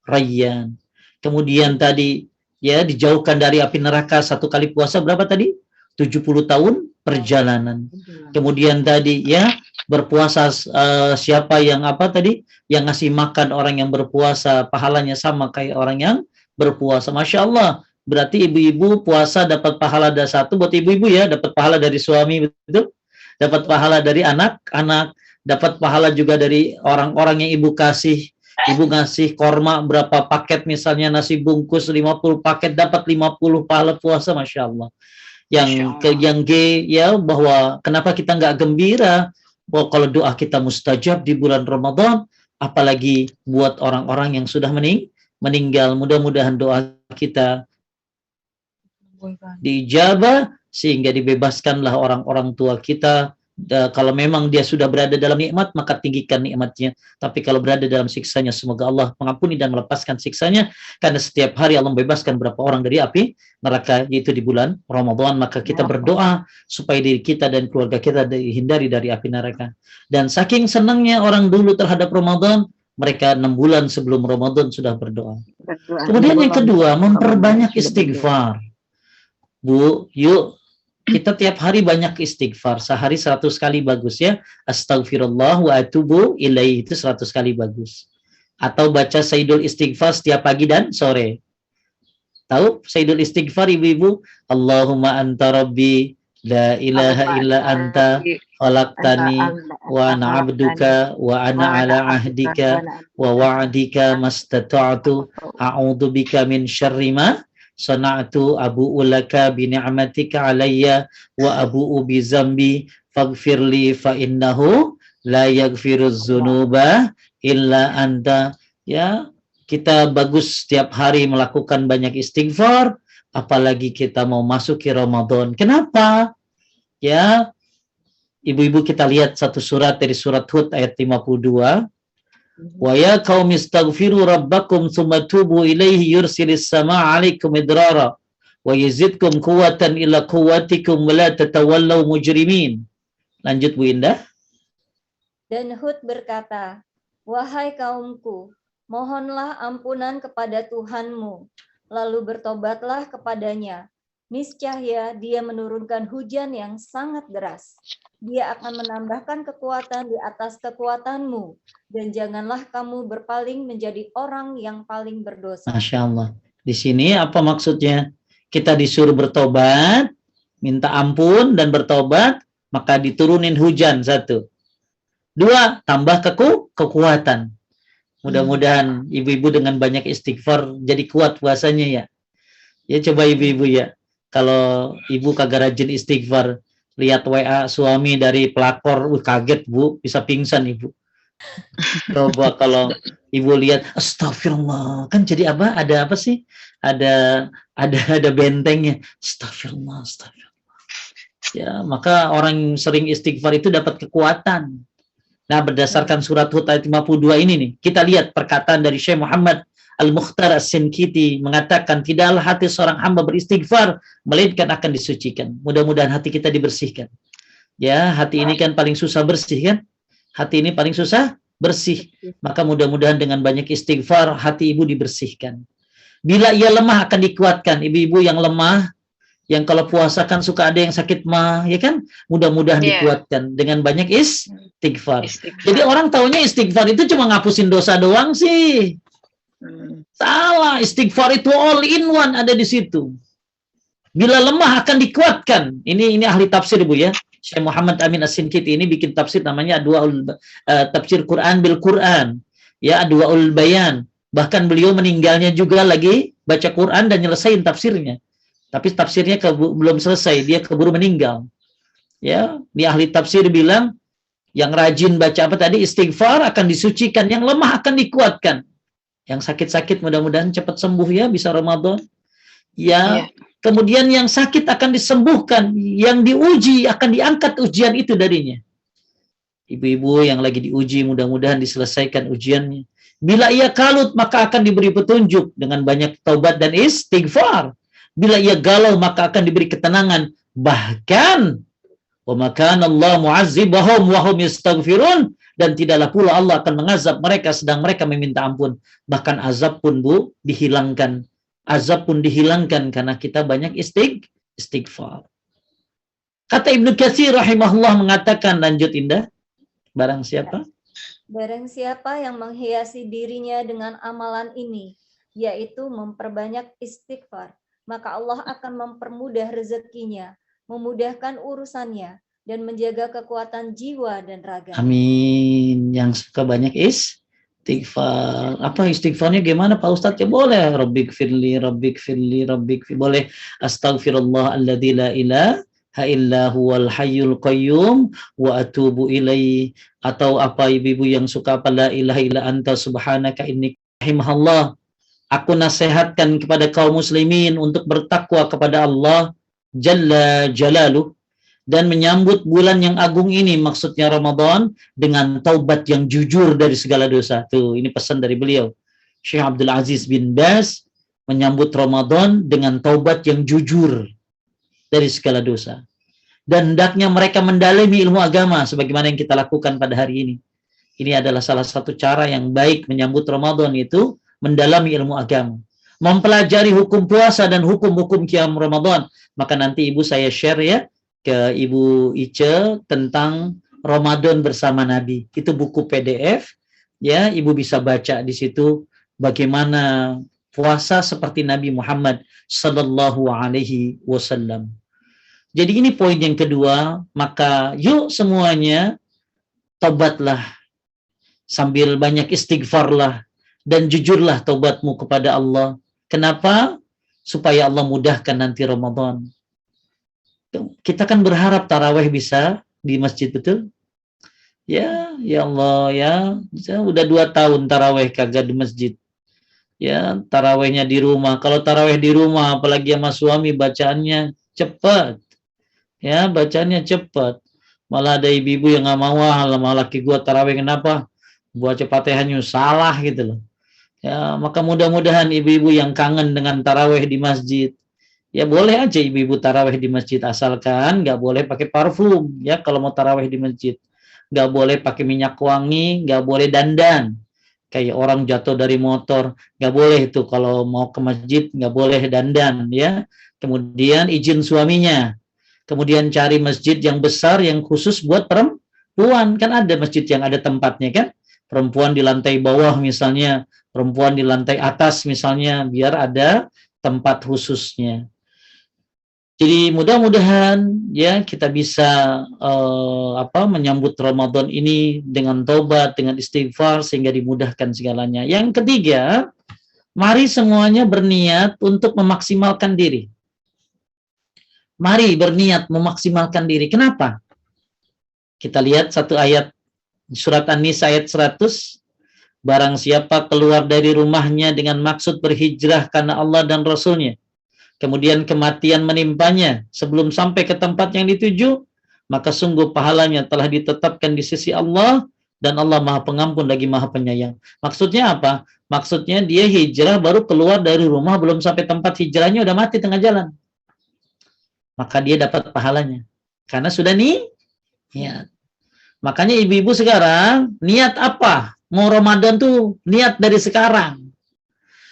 Rayyan. Kemudian tadi ya dijauhkan dari api neraka satu kali puasa berapa tadi? 70 tahun perjalanan. Kemudian tadi ya berpuasa siapa yang apa tadi? Yang ngasih makan orang yang berpuasa pahalanya sama kayak orang yang berpuasa. Masya Allah. Berarti ibu-ibu puasa dapat pahala ada satu buat ibu-ibu ya, dapat pahala dari suami, betul? Dapat pahala dari anak-anak, dapat pahala juga dari orang-orang yang ibu kasih. Ibu ngasih korma berapa paket, misalnya nasi bungkus 50 paket, dapat 50 pahala puasa, Masya Allah. Yang G ya, bahwa kenapa kita nggak gembira bahwa kalau doa kita mustajab di bulan Ramadan, apalagi buat orang-orang yang sudah meninggal. Mudah-mudahan doa kita diijabah sehingga dibebaskanlah orang-orang tua kita. Kalau memang dia sudah berada dalam nikmat, maka tinggikan nikmatnya. Tapi kalau berada dalam siksanya, semoga Allah mengampuni dan melepaskan siksanya. Karena setiap hari Allah membebaskan berapa orang dari api neraka, yaitu di bulan Ramadan. Maka kita berdoa supaya diri kita dan keluarga kita dihindari dari api neraka. Dan saking senangnya orang dulu terhadap Ramadan, mereka 6 bulan sebelum Ramadan sudah berdoa. Kemudian yang kedua, memperbanyak istighfar. Bu, yuk kita tiap hari banyak istighfar. Sehari 100 kali bagus ya. Astaghfirullah wa atubu ilaihi, itu 100 kali bagus. Atau baca Sayyidul Istighfar setiap pagi dan sore. Tahu Sayyidul Istighfar ibu-ibu? Allahumma anta rabbi la ilaha illa anta khalaqtani wa ana abduka wa ana ala ahdika wa wa'dika mastata'tu a'udzu bika min syarri ma sana'tu abu'u laka bi ni'matika alayya wa abu'u bi zambi faghfirli fa innahu la yaghfiruz dzunuba illa anta. Ya, kita bagus setiap hari melakukan banyak istighfar, apalagi kita mau masuk ke Ramadan. Kenapa? Ya, Ibu-ibu kita lihat satu surat dari surat Hud ayat 52. Wa ya qaumi istaghfiru rabbakum tsumma tubu ilaihi yursilis samaa 'alaikum idrara wa yazidkum quwwatan ila quwwatikum wa la tatawallaw mujrimin. Lanjut Bu Indah. Dan Hud berkata, wahai kaumku, mohonlah ampunan kepada Tuhanmu, lalu bertobatlah kepadanya. Niscaya dia menurunkan hujan yang sangat deras. Dia akan menambahkan kekuatan di atas kekuatanmu, dan janganlah kamu berpaling menjadi orang yang paling berdosa. Masya Allah. Di sini apa maksudnya? Kita disuruh bertobat, minta ampun dan bertobat, maka diturunin hujan, 1. 2, tambah kekuatan. Mudah-mudahan ibu-ibu dengan banyak istighfar jadi kuat puasanya ya. Ya coba ibu-ibu ya. Kalau ibu kagak rajin istighfar, lihat WA suami dari pelakor, kaget Bu, bisa pingsan ibu. Coba kalau ibu lihat, astagfirullah, kan jadi apa? Ada apa sih? Ada bentengnya. Astagfirullah. Ya, maka orang yang sering istighfar itu dapat kekuatan. Nah, berdasarkan surat Hud ayat 52 ini nih, kita lihat perkataan dari Syekh Muhammad Al-Mukhtar As-Sinkiti mengatakan, tidaklah hati seorang hamba beristighfar melainkan akan disucikan. Mudah-mudahan hati kita dibersihkan. Ya, hati ini kan paling susah bersih kan? Hati ini paling susah bersih. Maka mudah-mudahan dengan banyak istighfar hati ibu dibersihkan. Bila ia lemah akan dikuatkan. Ibu-ibu yang lemah, yang kalau puasa kan suka ada yang sakit mah, ya kan? Mudah-mudahan dikuatkan dengan banyak istighfar. Jadi orang taunya istighfar itu cuma ngapusin dosa doang sih. Salah, istighfar itu all in one ada di situ. Bila lemah akan dikuatkan. Ini ahli tafsir Bu ya. Syekh Muhammad Amin As-Sinkiti ini bikin tafsir namanya tafsir Quran bil Quran. Ya, Adwaul Bayan. Bahkan beliau meninggalnya juga lagi baca Quran dan nyelesain tafsirnya. Tapi tafsirnya belum selesai, dia keburu meninggal. Ya, di ahli tafsir bilang yang rajin baca apa tadi istighfar akan disucikan, yang lemah akan dikuatkan. Yang sakit-sakit mudah-mudahan cepat sembuh ya, bisa Ramadan. Ya, kemudian yang sakit akan disembuhkan, yang diuji akan diangkat ujian itu darinya. Ibu-ibu yang lagi diuji mudah-mudahan diselesaikan ujiannya. Bila ia kalut maka akan diberi petunjuk dengan banyak taubat dan istighfar. Bila ia galau maka akan diberi ketenangan. Bahkan wa makana Allah mu'azzibahum wa hum yastaghfirun, dan tidaklah pula Allah akan mengazab mereka sedang mereka meminta ampun. Bahkan azab pun Bu dihilangkan. Azab pun dihilangkan karena kita banyak istighfar. Kata Ibnu Katsir rahimahullah mengatakan, lanjut Indah, barang siapa yang menghiasi dirinya dengan amalan ini, yaitu memperbanyak istighfar, maka Allah akan mempermudah rezekinya, memudahkan urusannya, dan menjaga kekuatan jiwa dan raga. Amin. Yang suka banyak istighfar. Apa istighfarnya gimana Pak Ustadz? Ya boleh. Rabbighfirli. Boleh. Astaghfirullah alladzi la ilaha illa huwal hayyul qayyum wa atubu ilaihi. Atau apa ibu-ibu yang suka apa la ilaha illa anta subhanaka inni rahimahullah. Aku nasihatkan kepada kaum muslimin untuk bertakwa kepada Allah Jalla Jalaluh dan menyambut bulan yang agung ini, maksudnya Ramadan, dengan taubat yang jujur dari segala dosa. Tuh, ini pesan dari beliau. Syekh Abdul Aziz bin Baz menyambut Ramadan dengan taubat yang jujur dari segala dosa. Dan hendaknya mereka mendalami ilmu agama sebagaimana yang kita lakukan pada hari ini. Ini adalah salah satu cara yang baik menyambut Ramadan, itu mendalami ilmu agama. Mempelajari hukum puasa dan hukum-hukum qiyam Ramadan. Maka nanti ibu saya share ya ke Ibu Ice tentang Ramadan bersama Nabi. Itu buku PDF ya, ibu bisa baca di situ bagaimana puasa seperti Nabi Muhammad sallallahu alaihi wasallam. Jadi ini poin yang kedua, maka yuk semuanya taubatlah sambil banyak istighfarlah dan jujurlah taubatmu kepada Allah. Kenapa? Supaya Allah mudahkan nanti Ramadan. Kita kan berharap tarawih bisa di masjid, betul? Ya Allah ya, udah 2 tahun tarawih kagak di masjid. Ya, tarawihnya di rumah. Kalau tarawih di rumah, apalagi sama suami, bacaannya cepat. Ya, bacaannya cepat. Malah ada ibu-ibu yang nggak mau, sama laki gua tarawih kenapa? Baca Fatihahnya salah gitu loh. Ya, maka mudah-mudahan ibu-ibu yang kangen dengan tarawih di masjid, ya boleh aja ibu-ibu tarawih di masjid, asalkan nggak boleh pakai parfum ya kalau mau tarawih di masjid. Nggak boleh pakai minyak wangi, nggak boleh dandan kayak orang jatuh dari motor, nggak boleh itu kalau mau ke masjid, nggak boleh dandan ya. Kemudian izin suaminya. Kemudian cari masjid yang besar yang khusus buat perempuan, kan ada masjid yang ada tempatnya kan, perempuan di lantai bawah misalnya, perempuan di lantai atas misalnya, biar ada tempat khususnya. Jadi mudah-mudahan ya kita bisa menyambut Ramadan ini dengan tobat, dengan istighfar sehingga dimudahkan segalanya. Yang ketiga, mari semuanya berniat untuk memaksimalkan diri. Mari berniat memaksimalkan diri. Kenapa? Kita lihat satu ayat surat An-Nisa ayat 100. Barang siapa keluar dari rumahnya dengan maksud berhijrah karena Allah dan Rasulnya, kemudian kematian menimpanya sebelum sampai ke tempat yang dituju, maka sungguh pahalanya telah ditetapkan di sisi Allah, dan Allah Maha Pengampun lagi Maha Penyayang. Maksudnya apa? Maksudnya dia hijrah baru keluar dari rumah, belum sampai tempat hijrahnya udah mati tengah jalan. Maka dia dapat pahalanya karena sudah niat. Makanya ibu-ibu sekarang niat apa? Mau Ramadan tuh niat dari sekarang.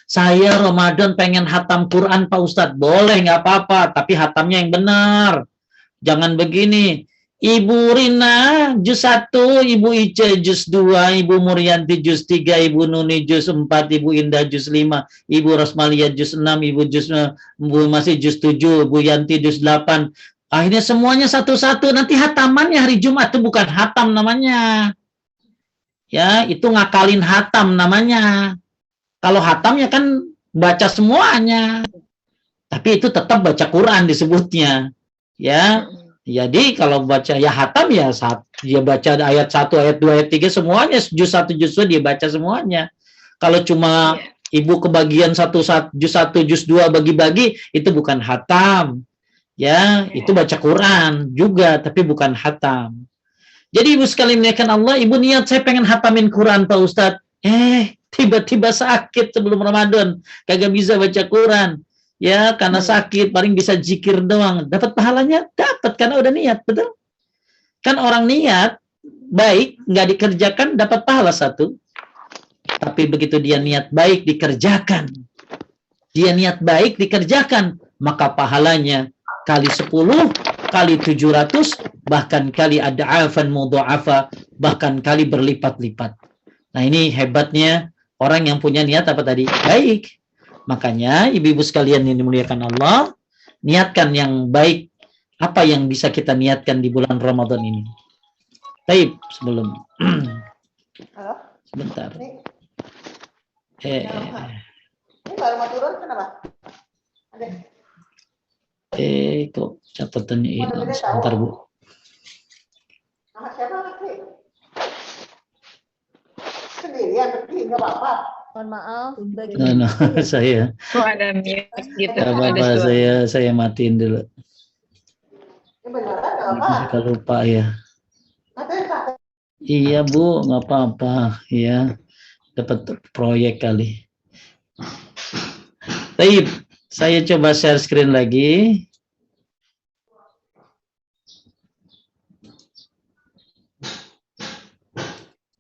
Saya Ramadan pengen hatam Quran Pak Ustadz. Boleh, nggak apa-apa, tapi hatamnya yang benar. Jangan begini. Ibu Rina juz 1, Ibu Ice juz 2, Ibu Muryanti juz 3, Ibu Nuni juz 4, Ibu Indah juz 5, Ibu Rosmalia juz 6, Ibu masih juz 7, Bu Yanti juz 8. Akhirnya semuanya satu-satu. Nanti hatamannya hari Jumat itu bukan hatam namanya. Ya, itu ngakalin hatam namanya. Kalau hatam ya kan baca semuanya. Tapi itu tetap baca Quran disebutnya. Ya. Jadi kalau baca ya hatam ya dia baca ayat 1, ayat 2, ayat 3 semuanya, juz 1, juz 2 dia baca semuanya. Kalau cuma ibu kebagian juz 1, juz 2 bagi-bagi, itu bukan hatam. Ya, itu baca Quran juga tapi bukan hatam. Jadi ibu sekalian muliakan Allah, ibu niat saya pengen hatamin Quran Pak Ustadz. Tiba-tiba sakit sebelum Ramadan, kagak bisa baca Quran. Ya, karena sakit, paling bisa zikir doang. Dapat pahalanya? Dapat, karena udah niat, betul? Kan orang niat, baik, nggak dikerjakan, dapat pahala 1. Tapi begitu dia niat baik, dikerjakan. Dia niat baik, dikerjakan. Maka pahalanya kali 10, kali 700, bahkan kali ad'afan mudha'afa, bahkan kali berlipat-lipat. Nah ini hebatnya orang yang punya niat apa tadi? Baik. Makanya ibu-ibu sekalian yang dimuliakan Allah, niatkan yang baik. Apa yang bisa kita niatkan di bulan Ramadan ini? Baik, sebelum Halo? sebentar. Ini baru mau turun kenapa? Kok catatannya hilang? Sebentar Bu. Sama siapa lagi? Sendirian pergi, nggak apa-apa. Mohon maaf bagi No, saya. Oh, ada mute gitu. Gak Ada apa-apa, suara. saya matiin dulu. Ini beneran nggak apa? Suka lupa ya. Katanya Iya Bu, nggak apa-apa. Ya, dapat proyek kali. Baik, saya coba share screen lagi.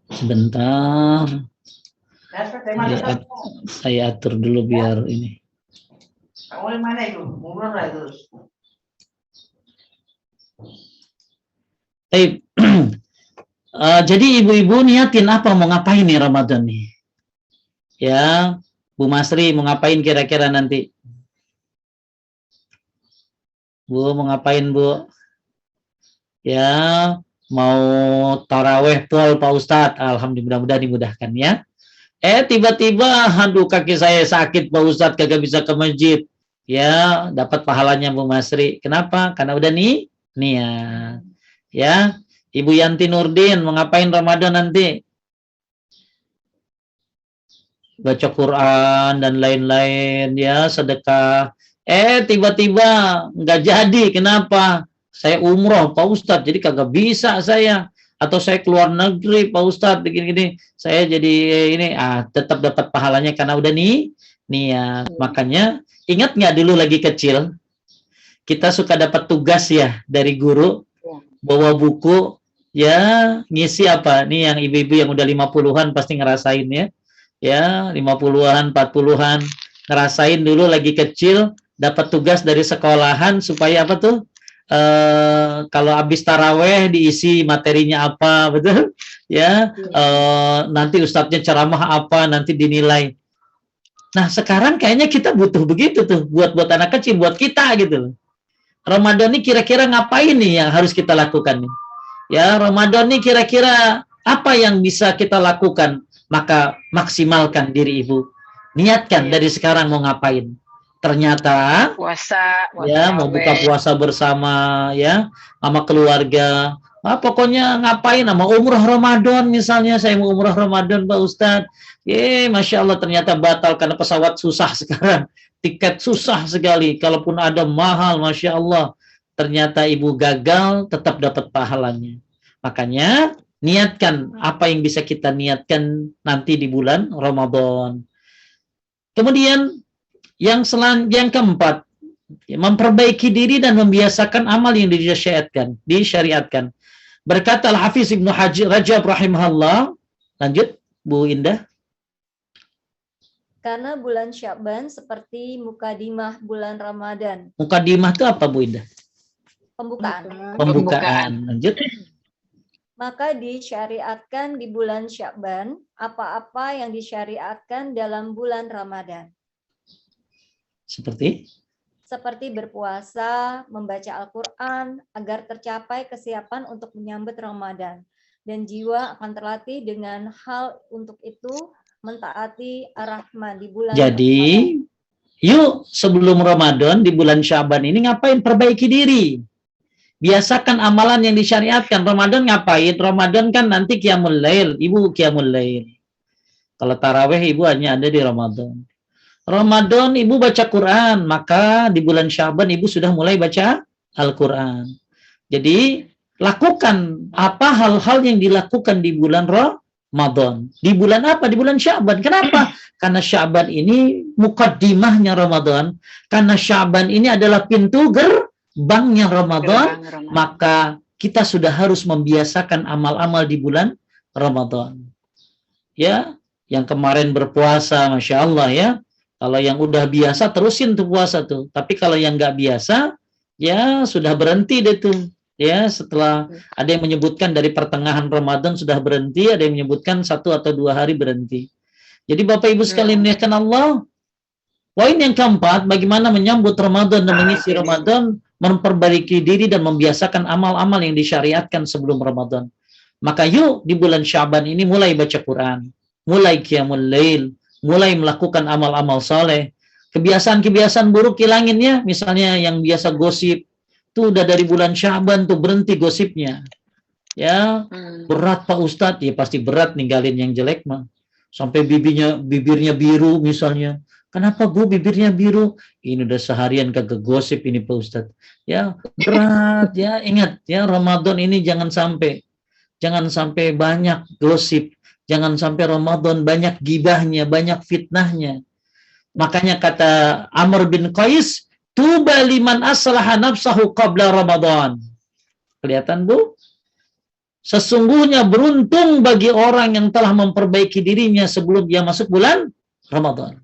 Sebentar. Saya atur dulu biar ini. kamu di mana itu? Mundur lah itu. Baik. Jadi ibu-ibu niatin apa, mau ngapain nih Ramadan nih? Ya, Bu Masri mau ngapain kira-kira nanti? Bu mau ngapain Bu? Ya, mau taraweh pol Pak Ustadz. Alhamdulillah, mudah dimudahkan ya. Tiba-tiba, aduh kaki saya sakit Pak Ustadz, kagak bisa ke masjid. Ya, dapat pahalanya Bu Masri. Kenapa? Karena udah niat. Ya, Ibu Yanti Nurdin mau ngapain Ramadan nanti? Baca Quran dan lain-lain ya, sedekah. Tiba-tiba nggak jadi. Kenapa? saya umroh Pak Ustadz, jadi kagak bisa saya. Atau saya keluar negeri Pak Ustadz, begini-gini, saya jadi ini, tetap dapat pahalanya karena udah niat. Makanya ingat nggak dulu lagi kecil, kita suka dapat tugas ya dari guru, bawa buku, ya ngisi apa? Nih yang ibu-ibu yang udah 50-an pasti ngerasain ya. Ya, 50-an, 40-an, ngerasain dulu lagi kecil, dapat tugas dari sekolahan supaya apa tuh? Kalau habis taraweh diisi materinya apa, betul? Ya, nanti ustadznya ceramah apa, nanti dinilai. Nah, sekarang kayaknya kita butuh begitu tuh, buat anak kecil, buat kita gitu. Ramadan ini kira-kira ngapain nih yang harus kita lakukan nih? Ya, Ramadan ini kira-kira apa yang bisa kita lakukan? Maka maksimalkan diri ibu. Niatkan dari sekarang mau ngapain. Ternyata puasa ya mau buka puasa bersama ya sama keluarga. Pokoknya ngapain, sama umroh Ramadan misalnya, saya mau umroh Ramadan Pak Ustadz. Masya Allah ternyata batal karena pesawat susah sekarang. Tiket susah sekali. Kalaupun ada mahal, Masya Allah. Ternyata ibu gagal, tetap dapat pahalanya. Makanya niatkan apa yang bisa kita niatkan nanti di bulan Ramadan. Kemudian yang keempat, memperbaiki diri dan membiasakan amal yang disyariatkan. Berkata Al-Hafiz Ibnu Rajab rahimahullah, lanjut Bu Indah. Karena bulan Sya'ban seperti mukadimah bulan Ramadan. Mukadimah itu apa Bu Indah? Pembukaan. Lanjut. Maka disyariatkan di bulan Sya'ban apa-apa yang disyariatkan dalam bulan Ramadan. Seperti berpuasa, membaca Al-Quran, agar tercapai kesiapan untuk menyambut Ramadan. Dan jiwa akan terlatih dengan hal untuk itu mentaati Ar-Rahman di bulan Jadi, Ramadan. Yuk sebelum Ramadan di bulan Sya'ban ini ngapain? Perbaiki diri. Biasakan amalan yang disyariatkan. Ramadan ngapain? Ramadan kan nanti Qiyamul Lail. Ibu Qiyamul Lail. Kalau taraweh ibu hanya ada di Ramadan. Ramadan ibu baca Quran, maka di bulan Sya'ban ibu sudah mulai baca Al-Quran. Jadi lakukan apa hal-hal yang dilakukan di bulan Ramadan. Di bulan apa? Di bulan Sya'ban. Kenapa? Karena Sya'ban ini mukaddimahnya Ramadan. Karena Sya'ban ini adalah pintu gerbangnya Ramadan. Maka kita sudah harus membiasakan amal-amal di bulan Ramadan. Ya, yang kemarin berpuasa, Masya Allah ya. Kalau yang udah biasa terusin tuh puasa tuh. Tapi kalau yang nggak biasa, ya sudah berhenti deh tuh. Ya, setelah ada yang menyebutkan dari pertengahan Ramadan sudah berhenti, ada yang menyebutkan 1 atau 2 hari berhenti. Jadi Bapak Ibu sekalian muliakan Allah, poin yang keempat, bagaimana menyambut Ramadan dan mengisi Ramadan, memperbaiki diri dan membiasakan amal-amal yang disyariatkan sebelum Ramadan. Maka yuk di bulan Sya'ban ini mulai baca Quran, mulai Qiyamul Lail, mulai melakukan amal-amal soleh. Kebiasaan-kebiasaan buruk hilangin ya. Misalnya yang biasa gosip, tuh udah dari bulan Sya'ban tuh berhenti gosipnya. Ya, berat Pak Ustadz, ya pasti berat ninggalin yang jelek mah. Sampai bibirnya biru misalnya. Kenapa Bu bibirnya biru? Ini udah seharian kagak gosip ini Pak Ustadz. Ya, berat ya. Ingat ya, Ramadan ini jangan sampai banyak gosip. Jangan sampai Ramadan banyak gibahnya, banyak fitnahnya. Makanya kata Amr bin Qais, tuba liman aslaha nafsahu qabla Ramadan. Kelihatan Bu? Sesungguhnya beruntung bagi orang yang telah memperbaiki dirinya sebelum dia masuk bulan Ramadan.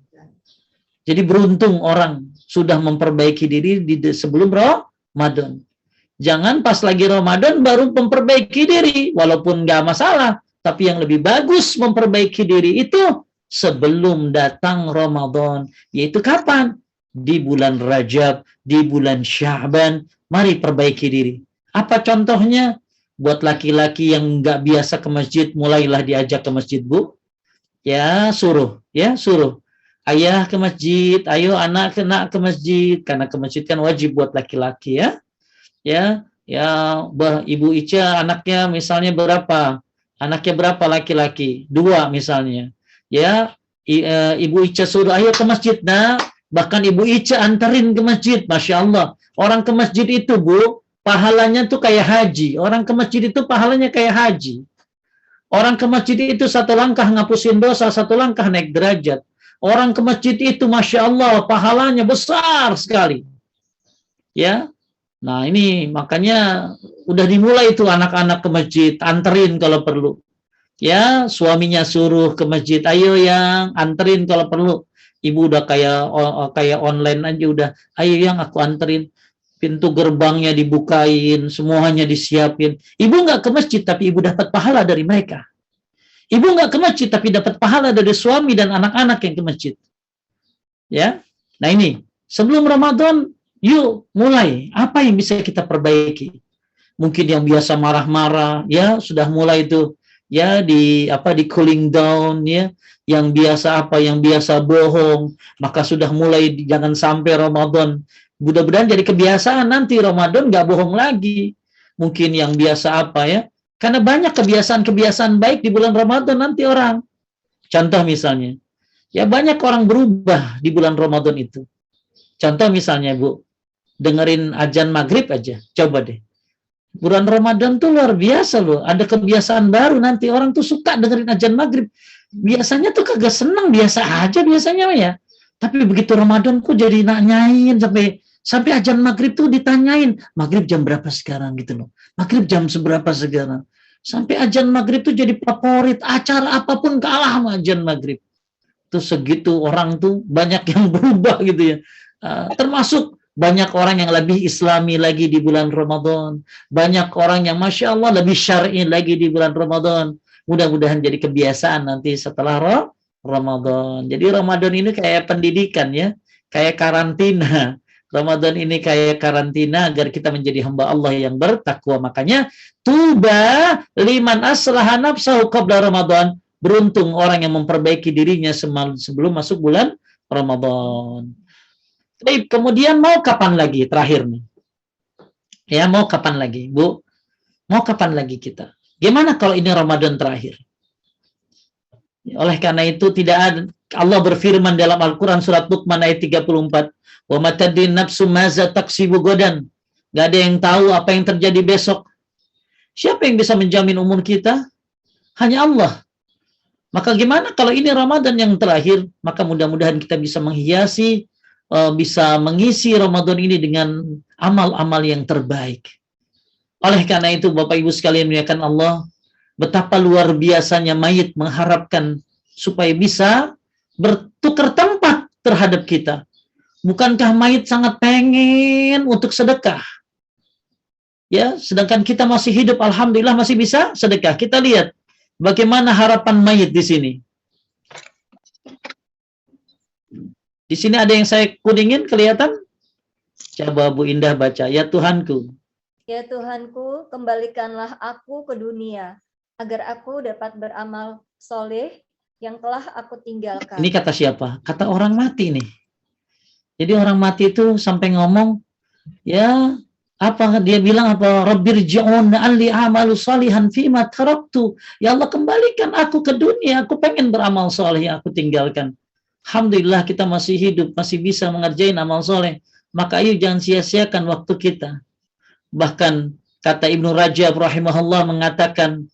Jadi beruntung orang sudah memperbaiki diri sebelum Ramadan. Jangan pas lagi Ramadan baru memperbaiki diri, walaupun nggak masalah. Tapi yang lebih bagus memperbaiki diri itu sebelum datang Ramadan. Yaitu kapan? Di bulan Rajab, di bulan Sya'ban. Mari perbaiki diri. Apa contohnya? Buat laki-laki yang nggak biasa ke masjid, mulailah diajak ke masjid, Bu. Ya, suruh. Ayah ke masjid, ayo anak kena ke masjid. Karena ke masjid kan wajib buat laki-laki ya. Ya, Ibu Ica anaknya misalnya berapa? Anaknya berapa laki-laki? 2 misalnya. Ya, Ibu Ica suruh ayo ke masjid. Nah, bahkan Ibu Ica anterin ke masjid. Masya Allah. Orang ke masjid itu Bu, pahalanya tuh kayak haji. Orang ke masjid itu pahalanya kayak haji. Orang ke masjid itu satu langkah ngapusin dosa, satu langkah naik derajat. Orang ke masjid itu Masya Allah pahalanya besar sekali. Ya, nah ini makanya udah dimulai itu anak-anak ke masjid, anterin kalau perlu. Ya, suaminya suruh ke masjid, ayo yang anterin kalau perlu. Ibu udah kayak online aja udah, ayo yang aku anterin. Pintu gerbangnya dibukain, semuanya disiapin. Ibu nggak ke masjid tapi ibu dapat pahala dari mereka. Ibu nggak ke masjid tapi dapat pahala dari suami dan anak-anak yang ke masjid. Ya, nah ini sebelum Ramadan, yuk mulai. Apa yang bisa kita perbaiki? Mungkin yang biasa marah-marah, ya sudah mulai itu. Ya di cooling down, ya yang biasa bohong, maka sudah mulai jangan sampai Ramadan, mudah-mudahan jadi kebiasaan nanti Ramadan nggak bohong lagi. Mungkin yang biasa karena banyak kebiasaan baik di bulan Ramadan nanti orang. Contoh misalnya, ya banyak orang berubah di bulan Ramadan itu. Contoh misalnya Bu, dengerin azan maghrib aja, coba deh. Bulan Ramadan tuh luar biasa loh. Ada kebiasaan baru nanti orang tuh suka dengerin azan maghrib. Biasanya tuh kagak seneng, biasa aja biasanya ya. Tapi begitu Ramadan kok jadi nanyain sampai azan maghrib tuh ditanyain. Maghrib jam berapa sekarang gitu loh. Maghrib jam seberapa sekarang. Sampai azan maghrib tuh jadi favorit. Acara apapun kalah sama azan maghrib. Tuh segitu orang tuh banyak yang berubah gitu ya. Termasuk banyak orang yang lebih islami lagi di bulan Ramadan. Banyak orang yang Masya Allah lebih syar'i lagi di bulan Ramadan. Mudah-mudahan jadi kebiasaan nanti setelah Ramadan. Jadi Ramadan ini kayak pendidikan ya. Kayak karantina. Ramadan ini kayak karantina agar kita menjadi hamba Allah yang bertakwa. Makanya, tuba liman aslaha nafsahu qabla Ramadan. Beruntung orang yang memperbaiki dirinya sebelum masuk bulan Ramadan. Baik, kemudian mau kapan lagi terakhir nih? Ya, mau kapan lagi, Bu? Mau kapan lagi kita? Gimana kalau ini Ramadan terakhir? Oleh karena itu tidak ada, Allah berfirman dalam Al-Quran surat Luqman ayat 34, "Wa matadin nafsu maza taksibu godan." Gak ada yang tahu apa yang terjadi besok. Siapa yang bisa menjamin umur kita? Hanya Allah. Maka gimana kalau ini Ramadan yang terakhir? Maka mudah-mudahan kita bisa menghiasi, bisa mengisi Ramadan ini dengan amal-amal yang terbaik. Oleh karena itu Bapak Ibu sekalian muliakan Allah, betapa luar biasanya mayit mengharapkan supaya bisa bertukar tempat terhadap kita. Bukankah mayit sangat pengen untuk sedekah? Ya, sedangkan kita masih hidup, alhamdulillah masih bisa sedekah. Kita lihat bagaimana harapan mayit di sini. Di sini ada yang saya kuningin, kelihatan? Coba Bu Indah baca. Ya Tuhanku. Ya Tuhanku, kembalikanlah aku ke dunia, agar aku dapat beramal soleh yang telah aku tinggalkan. Ini kata siapa? Kata orang mati nih. Jadi orang mati itu sampai ngomong, ya apa dia bilang apa? Rabbirji'un la'alli a'malu salihan fima taraktu. Ya Allah, kembalikan aku ke dunia, aku pengen beramal soleh yang aku tinggalkan. Alhamdulillah kita masih hidup, masih bisa mengerjain amal soleh. Maka ayo jangan sia-siakan waktu kita. Bahkan kata Ibnu Rajab rahimahullah mengatakan,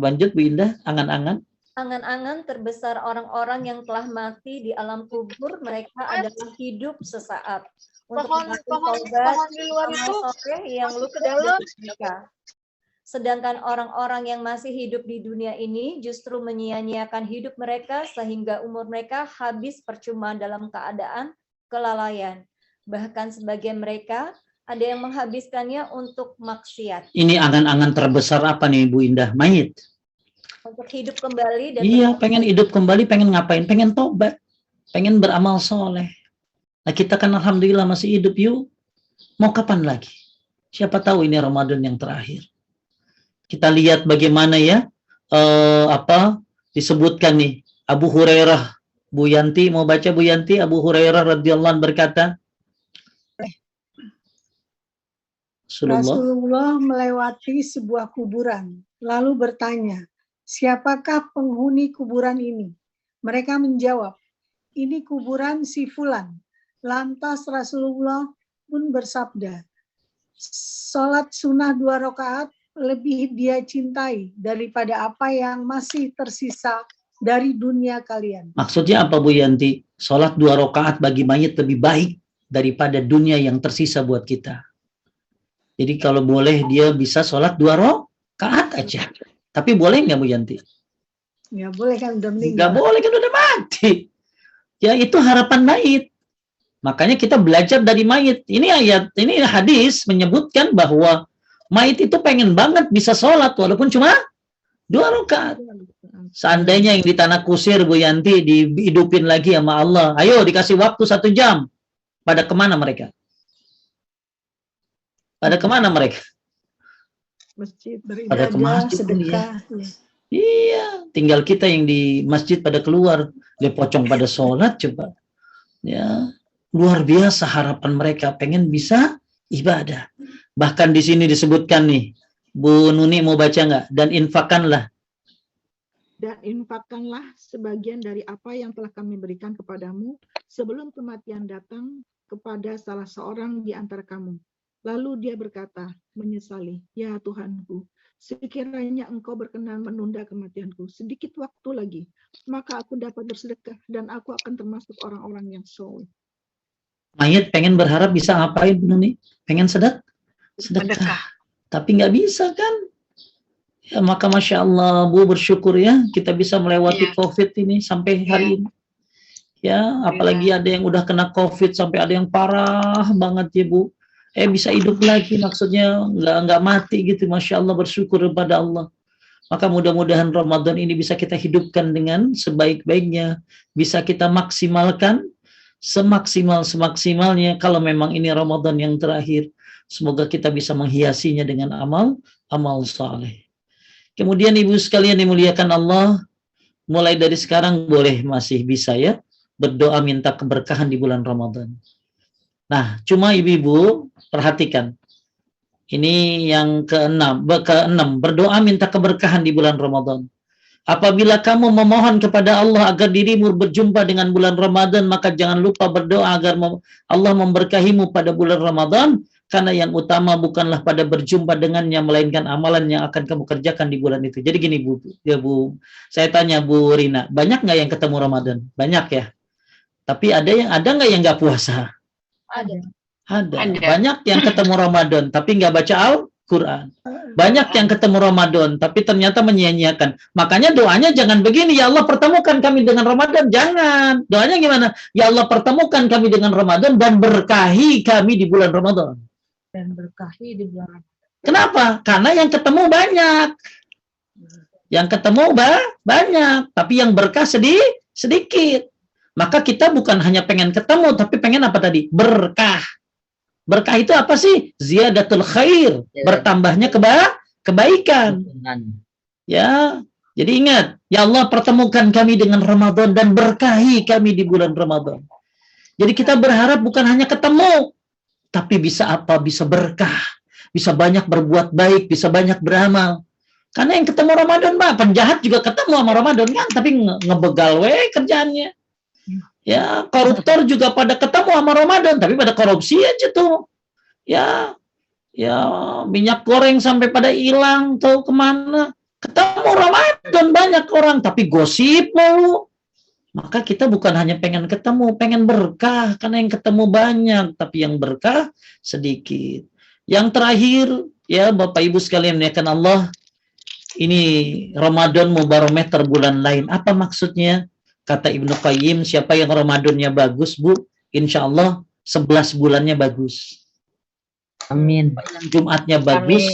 lanjut Bu Indah, angan-angan. Angan-angan terbesar orang-orang yang telah mati di alam kubur, mereka adalah hidup sesaat. Untuk pohon di luar itu yang lu ke dalam mereka. Sedangkan orang-orang yang masih hidup di dunia ini justru menyia-nyiakan hidup mereka sehingga umur mereka habis percuma dalam keadaan kelalaian. Bahkan sebagian mereka ada yang menghabiskannya untuk maksiat. Ini angan-angan terbesar apa nih Bu Indah? Mayit. Untuk hidup kembali dan pengen hidup kembali, pengen ngapain? Pengen tobat, pengen beramal soleh. Nah kita kan alhamdulillah masih hidup, yuk. Mau kapan lagi? Siapa tahu ini Ramadan yang terakhir. Kita lihat bagaimana ya disebutkan nih Abu Hurairah. Bu Yanti mau baca Bu Yanti? Abu Hurairah radhiyallahu anhu berkata, Rasulullah melewati sebuah kuburan lalu bertanya, siapakah penghuni kuburan ini? Mereka menjawab, ini kuburan si Fulan. Lantas Rasulullah pun bersabda, sholat sunnah 2 rakaat lebih dia cintai daripada apa yang masih tersisa dari dunia kalian. Maksudnya apa Bu Yanti? Sholat 2 rakaat bagi mayit lebih baik daripada dunia yang tersisa buat kita. Jadi kalau boleh dia bisa sholat 2 rakaat aja. Tapi boleh nggak Bu Yanti? Nggak boleh kan, udah meninggal. Nggak boleh kan, udah mati. Ya itu harapan mayit. Makanya kita belajar dari mayit. Ini hadis menyebutkan bahwa mayit itu pengen banget bisa sholat walaupun cuma 2 rakaat. Seandainya yang di tanah kusir Bu Yanti dihidupin lagi sama Allah, ayo dikasih waktu 1 jam. Pada kemana mereka? Pada kemana mereka? Masjid Pada ke masjid, sedekah. Iya, tinggal kita yang di masjid pada keluar, dia pocong pada sholat coba. Ya, luar biasa harapan mereka, pengen bisa ibadah. Bahkan di sini disebutkan nih, Bu Nuni mau baca nggak? Dan infakkanlah. Dan infakkanlah sebagian dari apa yang telah kami berikan kepadamu sebelum kematian datang kepada salah seorang di antara kamu. Lalu dia berkata, menyesali, ya Tuhanku, sekiranya engkau berkenan menunda kematianku sedikit waktu lagi, maka aku dapat bersedekah dan aku akan termasuk orang-orang yang soleh. Mayit pengen berharap bisa ngapain Bu Nuni? Pengen sedekah. Tapi nggak bisa kan? Ya, maka Masya Allah Bu bersyukur ya kita bisa melewati COVID ini sampai hari ini. Ya, apalagi ada yang udah kena COVID sampai ada yang parah banget ya Bu. Bisa hidup lagi, maksudnya nggak mati gitu. Masya Allah, bersyukur kepada Allah. Maka mudah-mudahan Ramadan ini bisa kita hidupkan dengan sebaik-baiknya, bisa kita maksimalkan semaksimalnya kalau memang ini Ramadan yang terakhir. Semoga kita bisa menghiasinya dengan amal saleh. Kemudian ibu sekalian dimuliakan Allah, mulai dari sekarang boleh masih bisa ya berdoa minta keberkahan di bulan Ramadan. Nah, cuma ibu-ibu perhatikan. Ini yang keenam, berdoa minta keberkahan di bulan Ramadan. Apabila kamu memohon kepada Allah agar dirimu berjumpa dengan bulan Ramadan, maka jangan lupa berdoa agar Allah memberkahimu pada bulan Ramadan, karena yang utama bukanlah pada berjumpa dengannya, melainkan amalan yang akan kamu kerjakan di bulan itu. Jadi gini Bu, saya tanya Bu Rina, banyak nggak yang ketemu Ramadan? Banyak ya. Tapi ada nggak yang nggak puasa? Ada. Banyak yang ketemu Ramadan tapi nggak baca Al-Quran. Banyak yang ketemu Ramadan tapi ternyata menyia-nyiakan. Makanya doanya jangan begini, ya Allah pertemukan kami dengan Ramadan. Jangan. Doanya gimana? Ya Allah pertemukan kami dengan Ramadan dan berkahi kami di bulan Ramadan. Kenapa? Karena yang ketemu banyak. Yang ketemu banyak, tapi yang berkah sedikit. Maka kita bukan hanya pengen ketemu, tapi pengen apa tadi? Berkah. Berkah itu apa sih? Ziyadatul khair, bertambahnya kebaikan. Ya, jadi ingat, ya Allah pertemukan kami dengan Ramadan dan berkahi kami di bulan Ramadan. Jadi kita berharap bukan hanya ketemu, tapi bisa apa? Bisa berkah, bisa banyak berbuat baik, bisa banyak beramal. Karena yang ketemu Ramadan, penjahat juga ketemu sama Ramadan kan, tapi ngebegal kerjaannya. Ya, koruptor juga pada ketemu sama Ramadan, tapi pada korupsi aja tuh. Ya, minyak goreng sampai pada hilang, tahu kemana. Ketemu Ramadan banyak orang, tapi gosip mulu. Maka kita bukan hanya pengen ketemu, pengen berkah, karena yang ketemu banyak, tapi yang berkah sedikit. Yang terakhir, ya Bapak Ibu sekalian muliakan Allah, ini Ramadan mau barometer bulan lain. Apa maksudnya? Kata Ibnu Qayyim, siapa yang Ramadannya bagus, Bu, insya Allah 11 bulannya bagus. Amin. Yang Jumatnya bagus,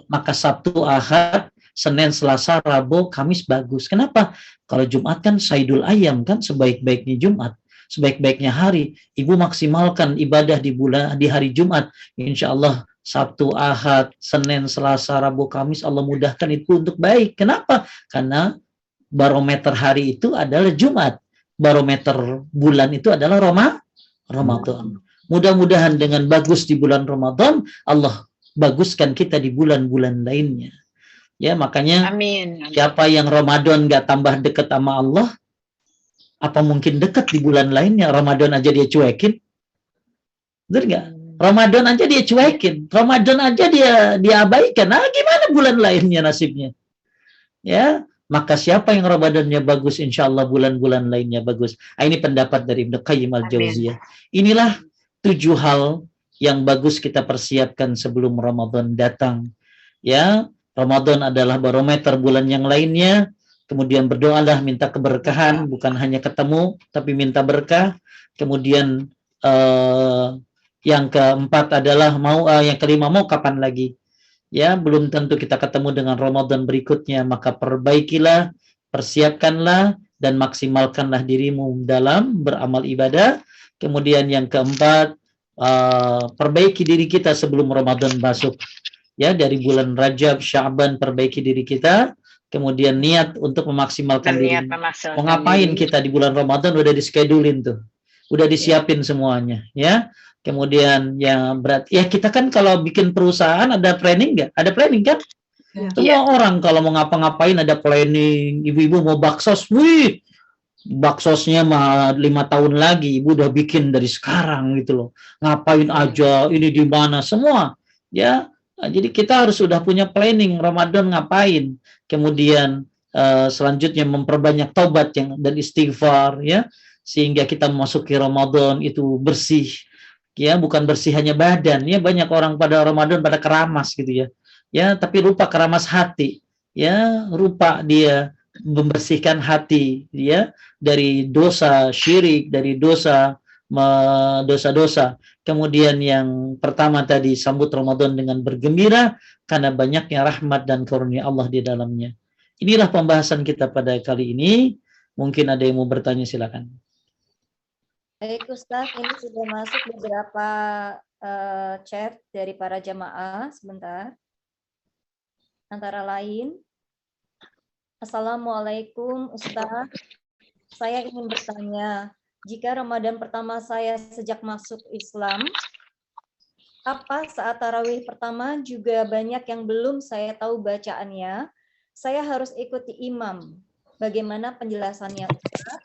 maka Sabtu, Ahad, Senin, Selasa, Rabu, Kamis bagus. Kenapa? Kalau Jumat kan Saidul Ayam kan, sebaik-baiknya Jumat, sebaik-baiknya hari. Ibu maksimalkan ibadah di hari Jumat. Insya Allah Sabtu, Ahad, Senin, Selasa, Rabu, Kamis Allah mudahkan itu untuk baik. Kenapa? Karena barometer hari itu adalah Jumat. Barometer bulan itu adalah Ramadan. Mudah-mudahan dengan bagus di bulan Ramadan, Allah baguskan kita di bulan-bulan lainnya. Ya, makanya siapa yang Ramadan gak tambah dekat sama Allah, apa mungkin dekat di bulan lainnya? Ramadan aja dia cuekin. Betul nggak? Ramadan aja dia cuekin, Ramadan aja dia abaikan. Nah, gimana bulan lainnya nasibnya? Ya, maka siapa yang Ramadannya bagus, insya Allah bulan-bulan lainnya bagus. Ini pendapat dari Ibnu Qayyim al-Jauziyah. Inilah 7 hal yang bagus kita persiapkan sebelum Ramadan datang. Ya, Ramadan adalah barometer bulan yang lainnya. Kemudian berdoalah, minta keberkahan, bukan hanya ketemu, tapi minta berkah. Kemudian yang keempat adalah yang kelima mau kapan lagi? Ya, belum tentu kita ketemu dengan Ramadan berikutnya, maka perbaikilah, persiapkanlah, dan maksimalkanlah dirimu dalam beramal ibadah. Kemudian yang keempat, perbaiki diri kita sebelum Ramadan masuk. Ya, dari bulan Rajab, Sya'ban, perbaiki diri kita. Kemudian niat untuk memaksimalkan diri. Mau ngapain kita di bulan Ramadan udah dischedulin tuh. Udah disiapin semuanya, ya. Kemudian yang berat, ya kita kan kalau bikin perusahaan ada planning nggak? Ada planning kan? Semua orang kalau mau ngapa-ngapain ada planning. Ibu-ibu mau baksos, wih, baksosnya mah 5 tahun lagi, ibu udah bikin dari sekarang gitu loh. Ngapain aja, ini di mana, semua, ya. Jadi kita harus sudah punya planning Ramadan ngapain. Kemudian selanjutnya memperbanyak taubat dan istighfar, ya, sehingga kita memasuki Ramadan itu bersih. Ya, bukan bersih hanya badan, ya, banyak orang pada Ramadan pada keramas gitu ya. Ya, tapi lupa keramas hati. Ya, lupa dia membersihkan hati, ya, dari dosa syirik, dari dosa dosa-dosa. Kemudian yang pertama tadi, sambut Ramadan dengan bergembira karena banyaknya rahmat dan karunia Allah di dalamnya. Inilah pembahasan kita pada kali ini. Mungkin ada yang mau bertanya, silakan. Baik Ustaz, ini sudah masuk beberapa chat dari para jamaah. Sebentar. Antara lain, Assalamualaikum Ustaz, saya ingin bertanya, jika Ramadan pertama saya sejak masuk Islam, apa saat tarawih pertama juga banyak yang belum saya tahu bacaannya, saya harus ikuti imam. Bagaimana penjelasannya Ustaz?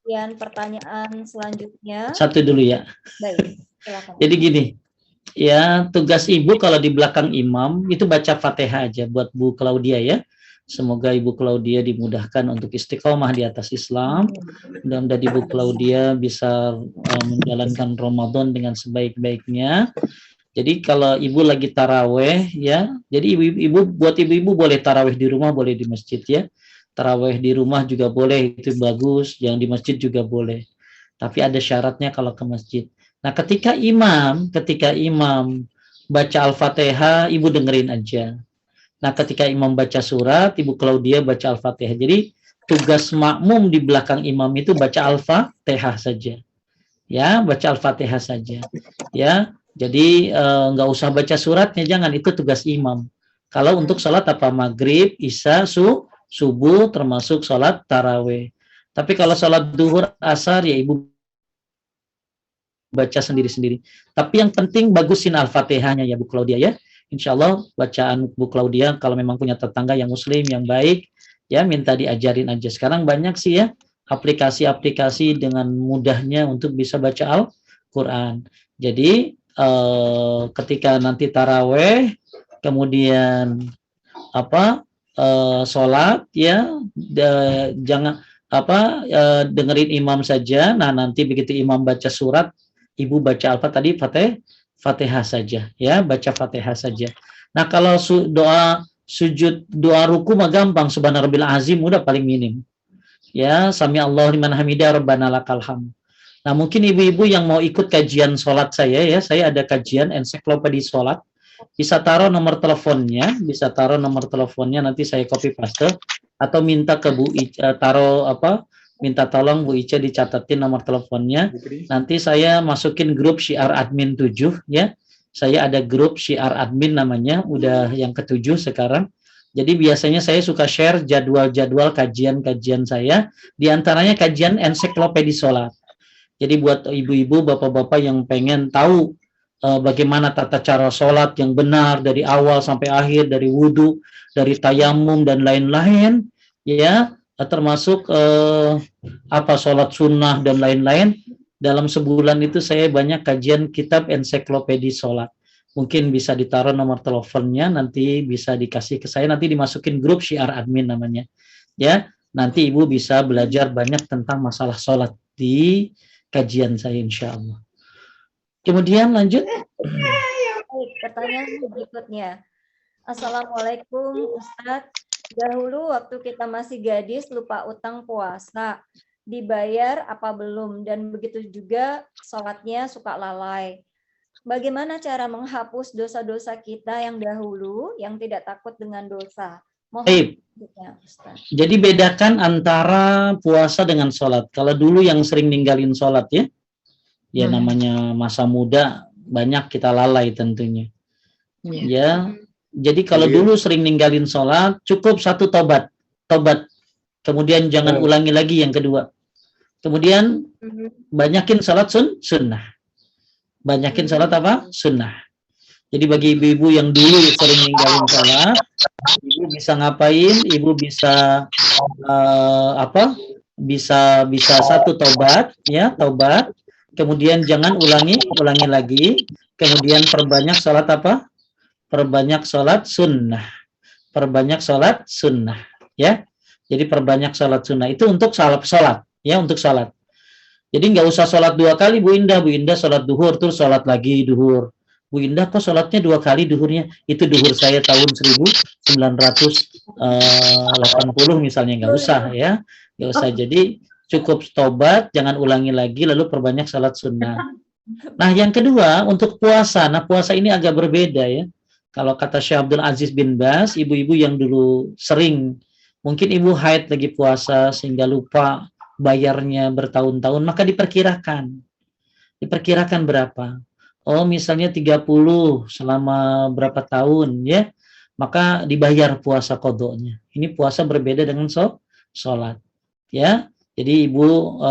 Kemudian pertanyaan selanjutnya. Satu dulu ya. Baik, silakan. Jadi gini, ya, tugas ibu kalau di belakang imam itu baca Fatihah aja buat Bu Claudia ya. Semoga Ibu Claudia dimudahkan untuk istiqomah di atas Islam. Dan Ibu Claudia bisa menjalankan Ramadan dengan sebaik-baiknya. Jadi kalau ibu lagi taraweh ya, jadi ibu-ibu boleh taraweh di rumah, boleh di masjid ya. Taraweh di rumah juga boleh, itu bagus. Yang di masjid juga boleh. Tapi ada syaratnya kalau ke masjid. Nah, ketika imam baca Al-Fatihah, ibu dengerin aja. Nah, ketika imam baca surat, Ibu Claudia baca Al-Fatihah. Jadi tugas makmum di belakang imam itu baca Al-Fatihah saja. Ya, baca Al-Fatihah saja. Ya, jadi nggak usah baca suratnya, jangan, itu tugas imam. Kalau untuk sholat apa maghrib, isya, subuh, termasuk sholat taraweh. Tapi kalau sholat duhur, asar, ya ibu baca sendiri-sendiri. Tapi yang penting bagusin Al-Fatihahnya ya Bu Claudia ya. Insya Allah bacaan Bu Claudia kalau memang punya tetangga yang muslim, yang baik, ya minta diajarin aja. Sekarang banyak sih ya aplikasi-aplikasi dengan mudahnya untuk bisa baca Al-Quran. Jadi ketika nanti taraweh, kemudian sholat ya, jangan dengerin imam saja. Nah, nanti begitu imam baca surat, ibu baca Fatihah saja ya, baca Fatihah saja. Nah, kalau doa sujud, doa ruku mah gampang, subhanarabbil azim udah paling minim. Ya, sami Allahu liman hamidah rabbana lakal hamd. Nah, mungkin ibu-ibu yang mau ikut kajian sholat saya ya, saya ada kajian ensiklopedia sholat. Bisa taruh nomor teleponnya, nanti saya copy paste atau minta ke Bu Ica, minta tolong Bu Ica dicatatin nomor teleponnya. Nanti saya masukin grup Syiar Admin 7 ya. Saya ada grup Syiar Admin namanya, udah yang ke-7 sekarang. Jadi biasanya saya suka share jadwal-jadwal kajian-kajian saya, di antaranya kajian ensiklopedia sholat. Jadi buat ibu-ibu, bapak-bapak yang pengen tahu bagaimana tata cara sholat yang benar dari awal sampai akhir, dari wudhu, dari tayamum dan lain-lain, ya, termasuk sholat sunnah dan lain-lain, dalam sebulan itu saya banyak kajian kitab ensiklopedi sholat. Mungkin bisa ditaruh nomor teleponnya, nanti bisa dikasih ke saya, nanti dimasukin grup syiar admin namanya. Ya, nanti Ibu bisa belajar banyak tentang masalah sholat di kajian saya insya Allah. Kemudian lanjut. Pertanyaan berikutnya. Assalamualaikum Ustadz. Dahulu waktu kita masih gadis lupa utang puasa. Dibayar apa belum, dan begitu juga sholatnya suka lalai. Bagaimana cara menghapus dosa-dosa kita yang dahulu yang tidak takut dengan dosa? Mohon Ustaz. Jadi bedakan antara puasa dengan sholat. Kalau dulu yang sering ninggalin sholat ya namanya masa muda, banyak kita lalai tentunya. Ya, jadi kalau dulu sering ninggalin sholat, cukup satu tobat. Kemudian jangan ulangi lagi yang kedua. Kemudian banyakin sholat sunnah. Banyakin sholat apa? Sunnah. Jadi bagi ibu-ibu yang dulu sering ninggalin sholat, ibu bisa ngapain? Ibu bisa Bisa satu tobat, ya tobat. Kemudian jangan ulangi lagi. Kemudian perbanyak sholat apa? Perbanyak sholat sunnah. Perbanyak sholat sunnah. Ya. Jadi perbanyak sholat sunnah itu untuk sholat. Ya, untuk sholat. Jadi nggak usah sholat 2 kali, Bu Indah sholat duhur, terus sholat lagi duhur. Bu Indah kok sholatnya 2 kali duhurnya? Itu duhur saya tahun 1980 misalnya, nggak usah ya. Nggak usah, jadi cukup tobat, jangan ulangi lagi, lalu perbanyak sholat sunnah. Nah yang kedua, untuk puasa. Nah puasa ini agak berbeda ya. Kalau kata Syekh Abdul Aziz bin Baz, ibu-ibu yang dulu sering, mungkin ibu haid lagi puasa sehingga lupa bayarnya bertahun-tahun, maka diperkirakan berapa. Oh misalnya 30 selama berapa tahun ya, maka dibayar puasa qadhonya. Ini puasa berbeda dengan sholat ya. Jadi ibu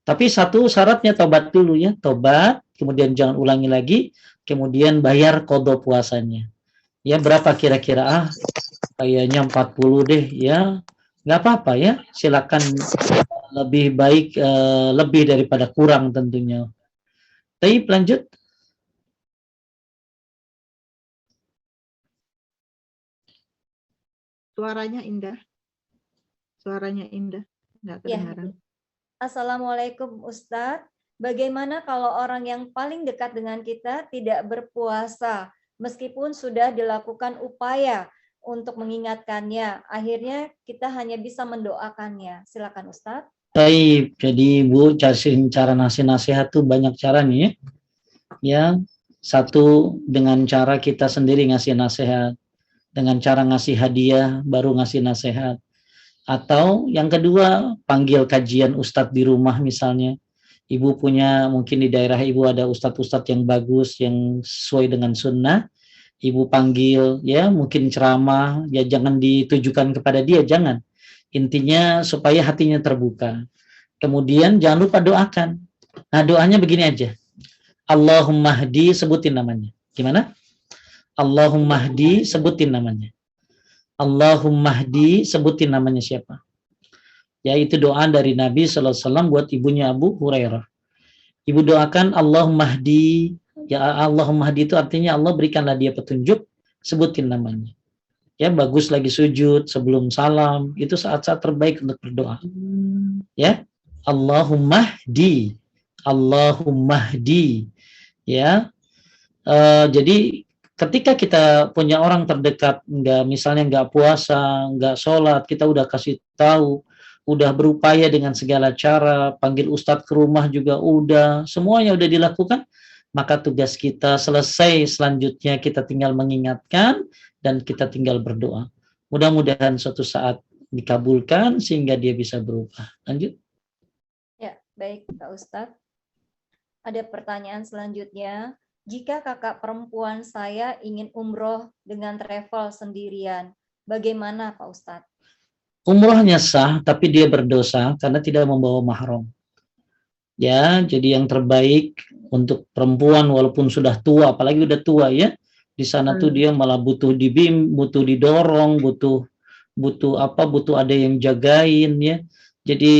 tapi satu syaratnya tobat dulu ya, tobat, kemudian jangan ulangi lagi, kemudian bayar qadha puasanya. Ya berapa kira-kira? Kayaknya 40 deh ya. Nggak apa-apa ya, silakan, lebih baik lebih daripada kurang tentunya. Tapi lanjut. Suaranya indah, nggak kedengaran. Assalamualaikum Ustadz. Bagaimana kalau orang yang paling dekat dengan kita tidak berpuasa, meskipun sudah dilakukan upaya untuk mengingatkannya, akhirnya kita hanya bisa mendoakannya. Silakan Ustadz. Baik, jadi Ibu cara nasihat tuh banyak cara nih ya. Ya, satu dengan cara kita sendiri ngasih nasihat, dengan cara ngasih hadiah baru ngasih nasihat. Atau yang kedua, panggil kajian ustadz di rumah misalnya. Ibu punya, mungkin di daerah Ibu ada ustadz-ustadz yang bagus, yang sesuai dengan sunnah. Ibu panggil, ya mungkin ceramah, ya jangan ditujukan kepada dia, jangan. Intinya supaya hatinya terbuka. Kemudian jangan lupa doakan. Nah doanya begini aja. Allahumma hdi, sebutin namanya. Gimana? Allahumma hdi, sebutin namanya. Allahumma hdi, sebutin namanya siapa. Ya itu doa dari Nabi SAW buat ibunya Abu Hurairah. Ibu doakan Allahumma hdi. Ya Allahumma hdi itu artinya Allah berikanlah dia petunjuk, sebutin namanya. Ya bagus lagi sujud sebelum salam, itu saat-saat terbaik untuk berdoa. Ya Allahumma hdi, Allahumma hdi. Ya jadi ketika kita punya orang terdekat, misalnya nggak puasa, nggak sholat, kita udah kasih tahu, udah berupaya dengan segala cara, panggil ustadz ke rumah juga udah, semuanya udah dilakukan. Maka tugas kita selesai, selanjutnya kita tinggal mengingatkan dan kita tinggal berdoa. Mudah-mudahan suatu saat dikabulkan sehingga dia bisa berubah. Lanjut. Ya, baik Pak Ustadz. Ada pertanyaan selanjutnya. Jika kakak perempuan saya ingin umroh dengan travel sendirian, bagaimana Pak Ustadz? Umrohnya sah, tapi dia berdosa karena tidak membawa mahram. Ya, jadi yang terbaik untuk perempuan walaupun sudah tua, apalagi udah tua ya, di sana tuh dia malah butuh butuh didorong, butuh ada yang jagain ya. Jadi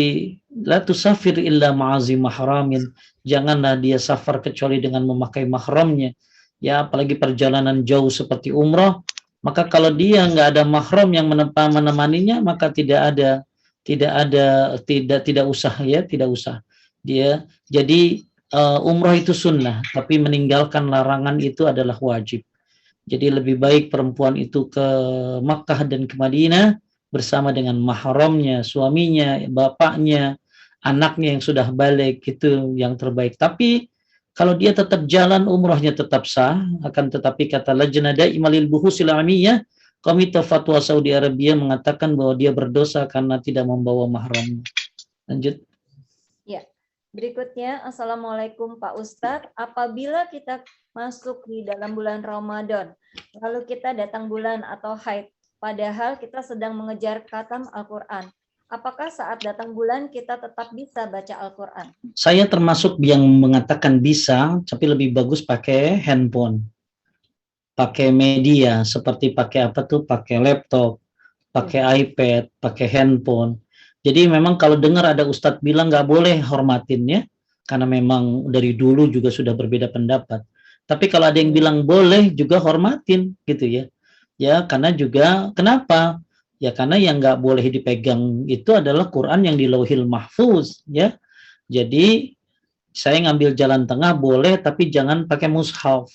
La tusafir illa ma'azi mahramin. Janganlah dia safar kecuali dengan memakai mahramnya. Ya, apalagi perjalanan jauh seperti umrah, maka kalau dia nggak ada mahram yang menemaninya, maka tidak usah ya, tidak usah. Dia jadi umrah itu sunnah, tapi meninggalkan larangan itu adalah wajib. Jadi lebih baik perempuan itu ke Makkah dan ke Madinah bersama dengan mahramnya, suaminya, bapaknya, anaknya yang sudah balik, itu yang terbaik. Tapi kalau dia tetap jalan, umrahnya tetap sah, akan tetapi kata Lajnah Daimah lil Buhuthil Ilmiyyah, Komite Fatwa Saudi Arabia mengatakan bahwa dia berdosa karena tidak membawa mahram. Lanjut. Ya. Berikutnya, Assalamualaikum Pak Ustadz. Apabila kita masuk di dalam bulan Ramadan, lalu kita datang bulan atau haid, padahal kita sedang mengejar khatam Al-Quran, apakah saat datang bulan kita tetap bisa baca Al-Quran? Saya termasuk yang mengatakan bisa, tapi lebih bagus pakai handphone, pakai media, seperti pakai apa tuh, pakai laptop, pakai iPad, pakai handphone. Jadi memang kalau dengar ada ustadz bilang nggak boleh hormatinnya, karena memang dari dulu juga sudah berbeda pendapat. Tapi kalau ada yang bilang boleh, juga hormatin gitu ya. Ya karena juga kenapa? Ya karena yang nggak boleh dipegang itu adalah Quran yang di Lauhil Mahfuz ya. Jadi saya ngambil jalan tengah boleh, tapi jangan pakai mushaf.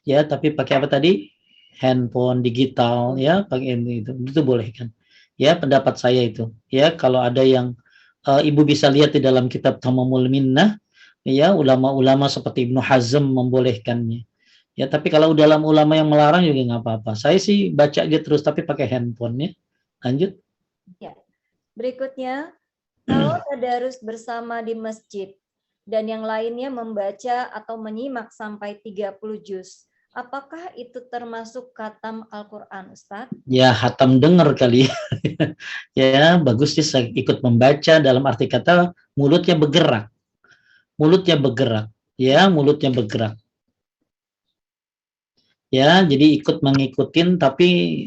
Ya, tapi pakai apa tadi? Handphone digital ya, pakai itu boleh kan? Ya, pendapat saya itu. Ya, kalau ada yang Ibu bisa lihat di dalam kitab Tamamul Minnah, ya, ulama-ulama seperti Ibnu Hazm membolehkannya. Ya, tapi kalau ulama yang melarang juga nggak apa-apa. Saya sih baca aja terus, tapi pakai handphone ya. Lanjut. Ya. Berikutnya, kalau tadarus bersama di masjid dan yang lainnya membaca atau menyimak sampai 30 juz, apakah itu termasuk khatam Al-Quran, Ustadz? Ya, hatam dengar kali ya. Ya, bagus sih ikut membaca, dalam arti kata mulutnya bergerak. Mulutnya bergerak. Ya, mulutnya bergerak. Ya, jadi ikut mengikutin, tapi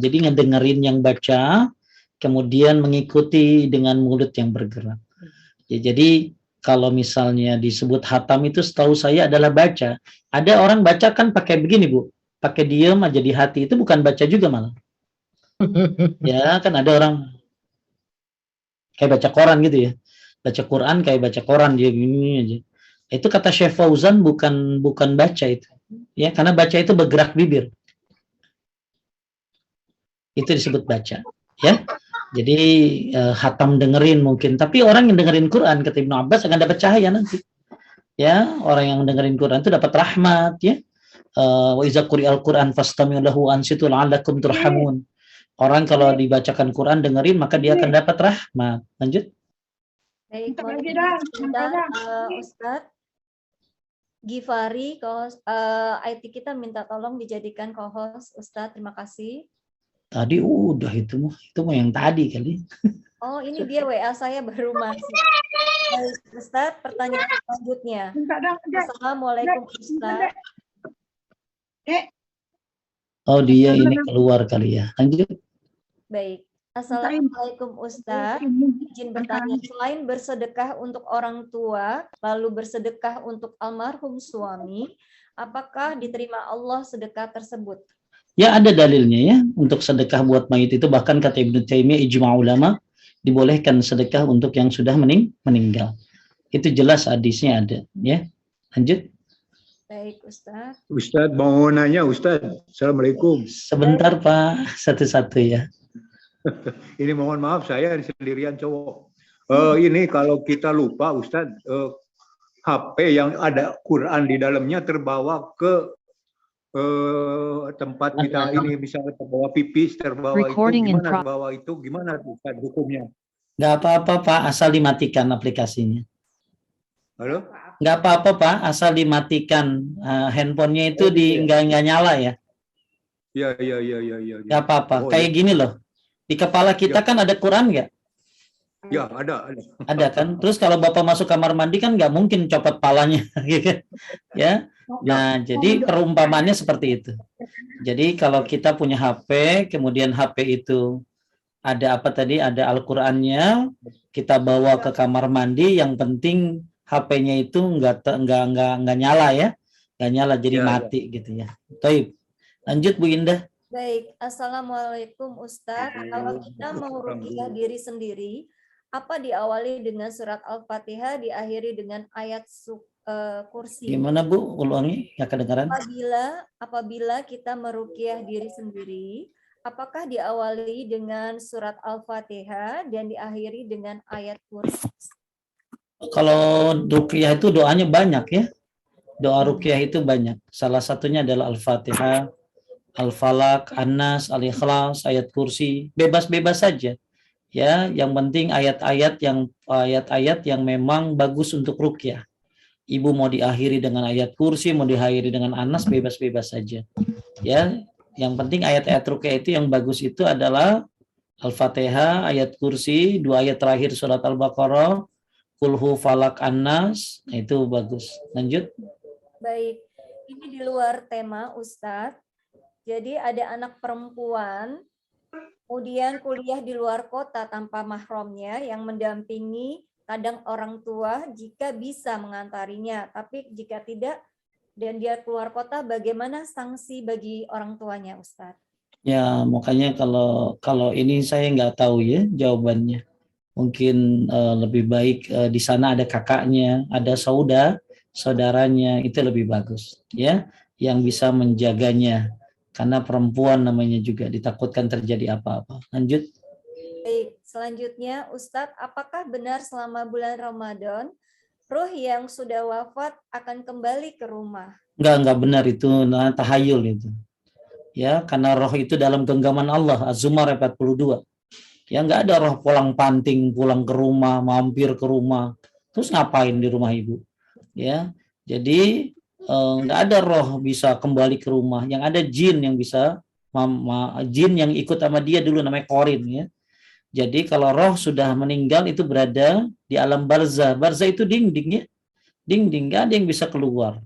jadi ngedengerin yang baca, kemudian mengikuti dengan mulut yang bergerak. Ya, jadi kalau misalnya disebut hatam itu setahu saya adalah baca. Ada orang baca kan pakai begini Bu, pakai diem aja di hati, itu bukan baca juga malah. Ya kan ada orang kayak baca koran gitu ya, baca Quran kayak baca koran dia gini aja. Itu kata Syekh Fauzan bukan baca itu, ya karena baca itu bergerak bibir, itu disebut baca, ya. Jadi hatam dengerin mungkin, tapi orang yang dengerin Quran kata Ibnu Abbas akan dapat cahaya nanti. Ya, orang yang dengerin Quran itu dapat rahmat ya. Wa iza quri'al Quran fastami'u lahu ansitu la'allakum turhamun. Orang kalau dibacakan Quran dengerin maka dia akan dapat rahmat. Lanjut. Baik, Ustadz Gifari, IT kita minta tolong dijadikan co-host. Ustadz, terima kasih. Tadi udah itu mah yang tadi kali. Oh, ini dia WA saya baru masuk. Baik, Ustadz, pertanyaan selanjutnya. Assalamualaikum Ustadz. Oh, dia ini keluar kali ya. Lanjut. Baik. Assalamualaikum Ustadz. Izin bertanya, selain bersedekah untuk orang tua, lalu bersedekah untuk almarhum suami, apakah diterima Allah sedekah tersebut? Ya ada dalilnya ya, untuk sedekah buat mayit itu, bahkan kata Ibnu Taimiyah ijma' ulama dibolehkan sedekah untuk yang sudah meninggal. Itu jelas hadisnya ada ya. Lanjut. Baik Ustaz. Ustaz mau nanya Ustaz. Assalamualaikum. Sebentar Pak, satu-satu ya. Ini mohon maaf saya sendirian cowok. Ini kalau kita lupa Ustaz, HP yang ada Quran di dalamnya terbawa ke tempat kita ini, misalnya terbawa pipis, terbawa Recording itu gimana, terbawa itu gimana Ustaz hukumnya? Nggak apa-apa Pak, asal dimatikan aplikasinya. Halo? Nggak apa-apa Pak, asal dimatikan. Handphonenya itu nggak nyala ya. Iya. Nggak apa-apa. Kayak gini loh, di kepala kita kan ada Quran nggak? Ya ada. Ada kan. Terus kalau Bapak masuk kamar mandi kan nggak mungkin copot palanya, ya. Nah, jadi perumpamannya seperti itu. Jadi kalau kita punya HP, kemudian HP itu ada apa tadi? Ada Al-Qur'annya, kita bawa ke kamar mandi, yang penting HP-nya itu nggak nyala ya. Nggak nyala jadi Ya, ya. mati gitu ya. Baik. Lanjut Bu Indah. Baik, Assalamualaikum Ustadz. Kalau kita mau ruqyah diri sendiri, apa diawali dengan surat Al-Fatihah, diakhiri dengan ayat kursi? Gimana Bu? Ulangi, nggak kedengaran. Apabila kita meruqyah diri sendiri, apakah diawali dengan surat Al-Fatihah dan diakhiri dengan ayat kursi? Kalau ruqyah itu doanya banyak ya. Doa ruqyah itu banyak. Salah satunya adalah Al-Fatihah, Al-Falaq, An-Nas, Al-Ikhlas, ayat kursi, bebas-bebas saja. Ya, yang penting ayat-ayat yang memang bagus untuk ruqyah. Ibu mau diakhiri dengan ayat kursi, mau diakhiri dengan An-Nas, bebas-bebas saja. Ya, yang penting ayat-ayat ruqyah itu yang bagus itu adalah Al-Fatihah, ayat kursi, 2 ayat terakhir surat Al-Baqarah, Qul Falaq, An-Nas, itu bagus. Lanjut. Baik, ini di luar tema Ustadz. Jadi ada anak perempuan, kemudian kuliah di luar kota tanpa mahramnya yang mendampingi kadang orang tua jika bisa mengantarinya, tapi jika tidak dan dia keluar kota, bagaimana sanksi bagi orang tuanya, Ustadz? Ya, makanya kalau ini saya nggak tahu ya jawabannya. Mungkin lebih baik di sana ada kakaknya, ada saudaranya, itu lebih bagus ya, yang bisa menjaganya. Karena perempuan namanya juga, ditakutkan terjadi apa-apa. Lanjut. Baik, selanjutnya Ustadz, apakah benar selama bulan Ramadan ruh yang sudah wafat akan kembali ke rumah? Enggak benar itu, tahayul itu. Ya, karena roh itu dalam genggaman Allah, Az-Zumar 42. Ya, enggak ada roh pulang panting, pulang ke rumah, mampir ke rumah. Terus ngapain di rumah ibu? Ya, jadi nggak ada roh bisa kembali ke rumah. Yang ada jin yang bisa, jin yang ikut sama dia dulu namanya korin ya. Jadi kalau roh sudah meninggal itu berada di alam barzah. Barzah itu dinding ya, dinding, nggak ada yang bisa keluar.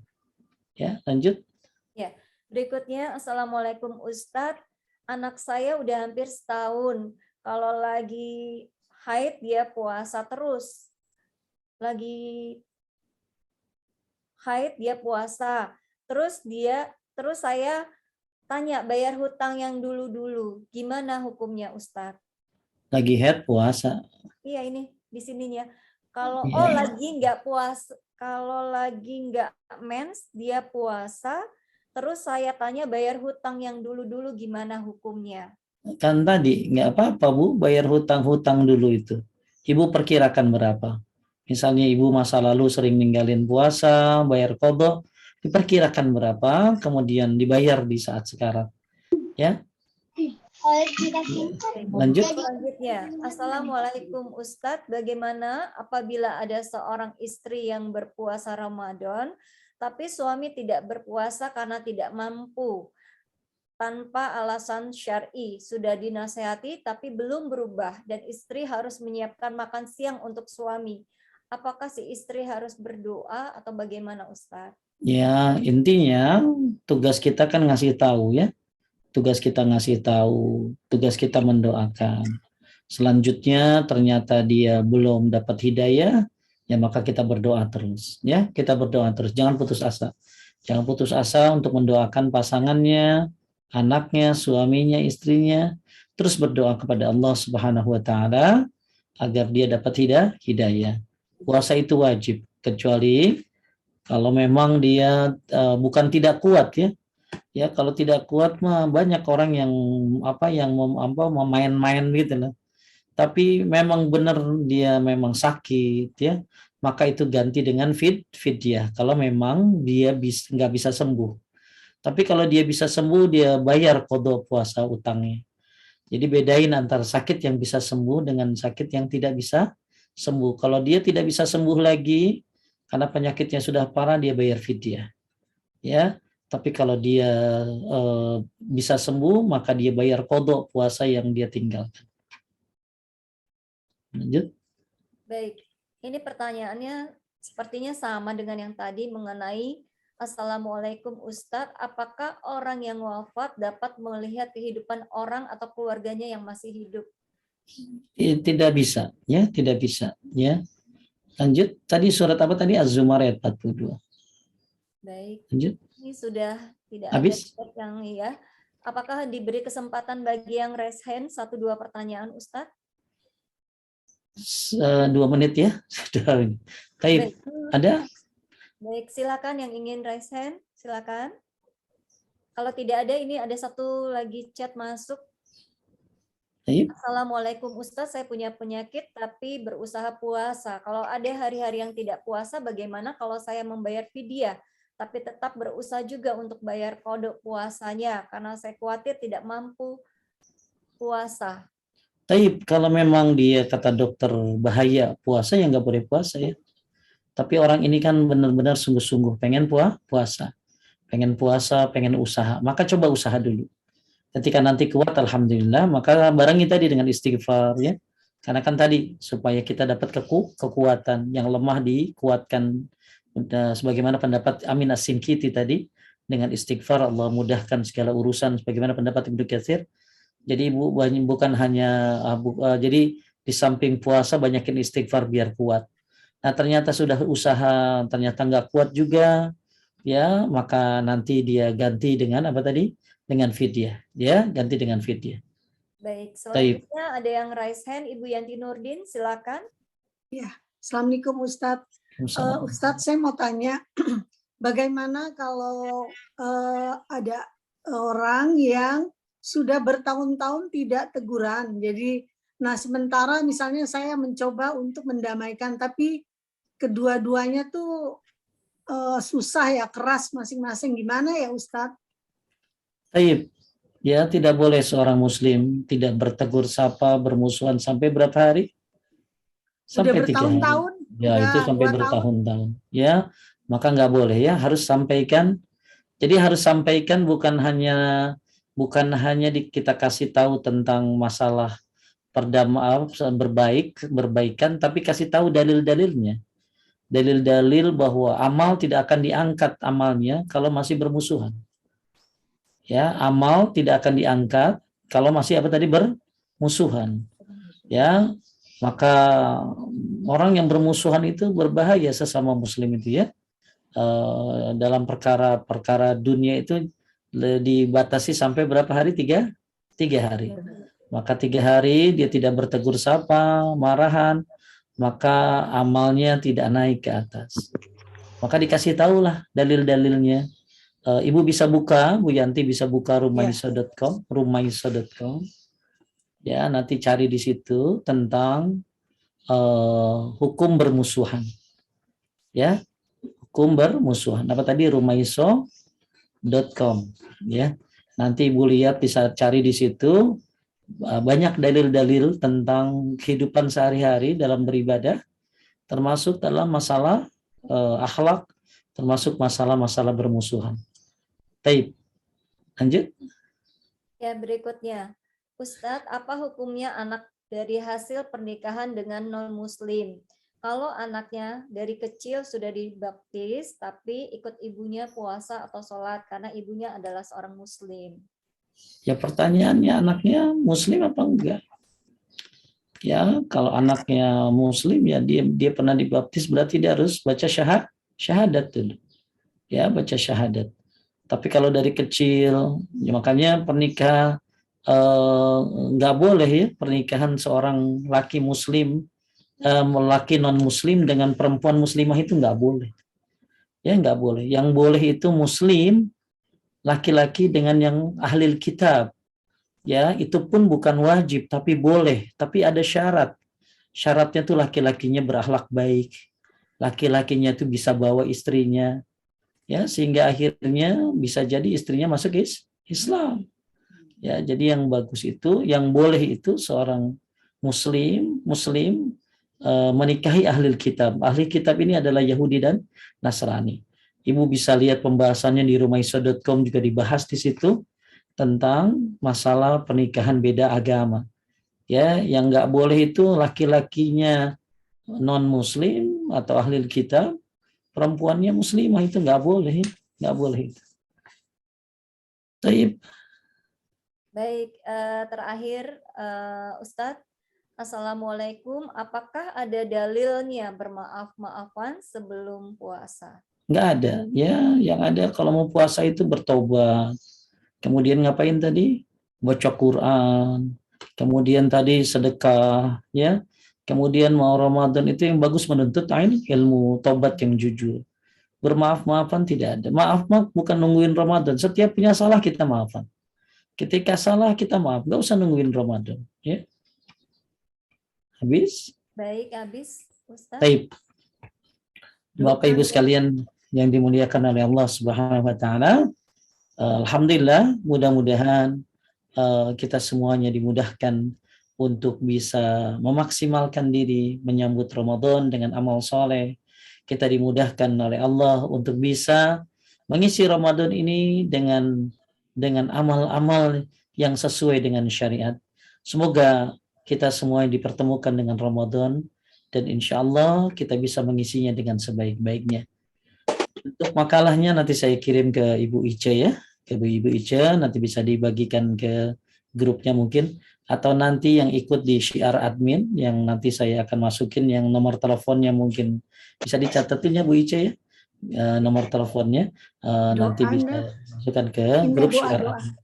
Ya, lanjut. Ya, berikutnya Assalamualaikum Ustadz. Anak saya udah hampir setahun. Kalau lagi haid dia puasa terus. Lagi haid dia puasa. Terus saya tanya bayar hutang yang dulu-dulu. Gimana hukumnya Ustadz? Lagi haid puasa. Iya ini di sininya. Kalau Ya. lagi nggak puasa, kalau lagi nggak mens dia puasa. Terus saya tanya bayar hutang yang dulu-dulu gimana hukumnya? Kan tadi nggak apa-apa Bu, bayar hutang-hutang dulu itu. Ibu perkirakan berapa? Misalnya ibu masa lalu sering ninggalin puasa, bayar qadha, diperkirakan berapa, kemudian dibayar di saat sekarang. Ya. Lanjut. Selanjutnya, Assalamualaikum Ustadz, bagaimana apabila ada seorang istri yang berpuasa Ramadan, tapi suami tidak berpuasa karena tidak mampu, tanpa alasan syar'i, sudah dinasehati tapi belum berubah, dan istri harus menyiapkan makan siang untuk suami. Apakah si istri harus berdoa atau bagaimana Ustadz? Ya, intinya tugas kita kan ngasih tahu ya. Tugas kita ngasih tahu, tugas kita mendoakan. Selanjutnya ternyata dia belum dapat hidayah, ya maka kita berdoa terus ya. Kita berdoa terus, jangan putus asa. Jangan putus asa untuk mendoakan pasangannya, anaknya, suaminya, istrinya. Terus berdoa kepada Allah Subhanahu wa taala agar dia dapat hidayah. Puasa itu wajib, kecuali kalau memang dia bukan tidak kuat ya. Ya kalau tidak kuat mah banyak orang yang main-main gitu loh. Tapi memang benar dia memang sakit ya, maka itu ganti dengan fidyah. Kalau memang dia nggak bisa sembuh. Tapi kalau dia bisa sembuh, dia bayar qadha puasa utangnya. Jadi bedain antara sakit yang bisa sembuh dengan sakit yang tidak bisa sembuh. Kalau dia tidak bisa sembuh lagi karena penyakitnya sudah parah, dia bayar fidyah. Ya, tapi kalau dia bisa sembuh, maka dia bayar qadha puasa yang dia tinggalkan. Lanjut. Baik, ini pertanyaannya sepertinya sama dengan yang tadi mengenai Assalamualaikum Ustadz, apakah orang yang wafat dapat melihat kehidupan orang atau keluarganya yang masih hidup? Tidak bisa, ya, tidak bisa, ya. Lanjut, tadi surat apa tadi? Az-Zumar ayat 42. Baik, Lanjut, ini sudah tidak ada habis? chat yang ya. Apakah diberi kesempatan bagi yang raise hand 1-2 pertanyaan Ustadz? 2 menit ya. Sudah. Baik, Baik. ada? Baik, silakan yang ingin raise hand, silakan. Kalau tidak ada, ini ada satu lagi chat masuk. Baik. Assalamualaikum Ustadz, saya punya penyakit tapi berusaha puasa. Kalau ada hari-hari yang tidak puasa, bagaimana kalau saya membayar fidyah? Tapi tetap berusaha juga untuk bayar kodok puasanya, karena saya khawatir tidak mampu puasa. Baik, kalau memang dia kata dokter bahaya puasa, ya nggak boleh puasa ya. Tapi orang ini kan benar-benar sungguh-sungguh pengen puasa. Pengen puasa, pengen usaha. Maka coba usaha dulu. Ketika nanti kuat, alhamdulillah, maka barengi tadi dengan istighfar ya. Karena kan tadi supaya kita dapat kekuatan, yang lemah dikuatkan. Sebagaimana pendapat Amin As-Sinkiti tadi, dengan istighfar Allah mudahkan segala urusan. Sebagaimana pendapat Ibnu Katsir. Jadi bukan hanya jadi di samping puasa banyakin istighfar biar kuat. Nah ternyata sudah usaha, ternyata nggak kuat juga, ya maka nanti dia ganti dengan apa tadi? Dengan fidyah, ya ganti dengan fidyah. Baik, selanjutnya ada yang raise hand, Ibu Yanti Nurdin, silakan. Ya, Assalamualaikum Ustadz. Ustadz, saya mau tanya, bagaimana kalau ada orang yang sudah bertahun-tahun tidak teguran, jadi, nah sementara misalnya saya mencoba untuk mendamaikan, tapi kedua-duanya tuh susah ya, keras masing-masing, gimana ya Ustadz? Baik, ya tidak boleh seorang muslim tidak bertegur sapa, bermusuhan sampai berapa hari? Sampai 3 hari. Ya itu sampai bertahun-tahun. Ya, maka nggak boleh ya, harus sampaikan. Jadi harus sampaikan bukan hanya kita kasih tahu tentang masalah berbaikan, tapi kasih tahu dalil-dalilnya. Dalil-dalil bahwa amal tidak akan diangkat amalnya kalau masih bermusuhan. Ya, amal tidak akan diangkat kalau masih apa tadi bermusuhan. Ya, maka orang yang bermusuhan itu berbahaya sesama muslim itu ya. Dalam perkara dunia itu dibatasi sampai berapa hari? 3 hari. Maka 3 hari dia tidak bertegur sapa, marahan, maka amalnya tidak naik ke atas. Maka dikasih tahulah dalil-dalilnya. Ibu bisa buka, Bu Yanti bisa buka rumaiso.com, ya nanti cari di situ tentang hukum bermusuhan, ya hukum bermusuhan. Apa tadi rumaiso.com, ya nanti Ibu lihat bisa cari di situ banyak dalil-dalil tentang kehidupan sehari-hari dalam beribadah, termasuk dalam masalah akhlak, termasuk masalah-masalah bermusuhan. Baik, lanjut. Ya, berikutnya. Ustadz, apa hukumnya anak dari hasil pernikahan dengan non-muslim? Kalau anaknya dari kecil sudah dibaptis, tapi ikut ibunya puasa atau sholat karena ibunya adalah seorang muslim. Ya pertanyaannya, anaknya muslim apa enggak? Ya, kalau anaknya muslim ya dia pernah dibaptis, berarti dia harus baca syahadat dulu. Ya, baca syahadat. Tapi kalau dari kecil, ya makanya pernikahan nggak boleh ya pernikahan seorang laki muslim, laki non muslim dengan perempuan muslimah itu nggak boleh. Ya nggak boleh. Yang boleh itu muslim laki-laki dengan yang ahli kitab. Ya itu pun bukan wajib tapi boleh. Tapi ada syarat. Syaratnya tuh laki-lakinya berakhlak baik. Laki-lakinya tuh bisa bawa istrinya. Ya sehingga akhirnya bisa jadi istrinya masuk Islam. Ya jadi yang bagus itu, yang boleh itu seorang muslim menikahi ahli kitab. Ahli kitab ini adalah Yahudi dan Nasrani. Ibu bisa lihat pembahasannya di rumaiso.com, juga dibahas di situ tentang masalah pernikahan beda agama. Ya, yang nggak boleh itu laki-lakinya non muslim atau ahli kitab, perempuannya muslimah, itu nggak boleh itu. Baik, terakhir Ustadz, Assalamualaikum, apakah ada dalilnya bermaaf-maafan sebelum puasa? Nggak ada. Ya, yang ada kalau mau puasa itu bertobat. Kemudian ngapain tadi? Baca Quran. Kemudian tadi sedekah, ya. Kemudian mau Ramadan itu yang bagus menuntut ilmu tobat yang jujur. Bermaaf-maafan tidak ada. Maaf bukan nungguin Ramadan. Setiap punya salah kita maafan. Ketika salah kita maaf. Nggak usah nungguin Ramadan. Ya. Habis? Baik, habis, Ustaz. Taib. Bapak Ibu sekalian yang dimuliakan oleh Allah Subhanahu wa taala, alhamdulillah, mudah-mudahan kita semuanya dimudahkan untuk bisa memaksimalkan diri menyambut Ramadan dengan amal soleh. Kita dimudahkan oleh Allah untuk bisa mengisi Ramadan ini dengan amal-amal yang sesuai dengan syariat. Semoga kita semua dipertemukan dengan Ramadan dan insya Allah kita bisa mengisinya dengan sebaik-baiknya. Untuk makalahnya nanti saya kirim ke Ibu Ica ya, ke Ibu Ica, nanti bisa dibagikan ke grupnya mungkin, atau nanti yang ikut di syiar admin yang nanti saya akan masukin yang nomor teleponnya mungkin bisa dicatatin ya Bu Ica ya, nomor teleponnya nanti bisa masukkan ke grup syiar admin.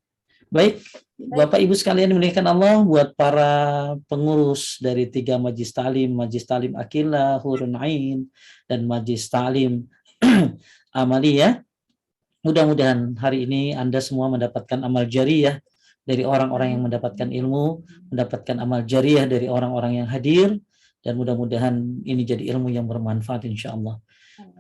Baik, Bapak Ibu sekalian dimuliakan Allah, buat para pengurus dari 3 Majlis Ta'lim Aqilah, Hurun Ain, dan Majlis Ta'lim Amaliyah. Mudah-mudahan hari ini Anda semua mendapatkan amal jariyah dari orang-orang yang mendapatkan ilmu, mendapatkan amal jariyah dari orang-orang yang hadir, dan mudah-mudahan ini jadi ilmu yang bermanfaat insya Allah.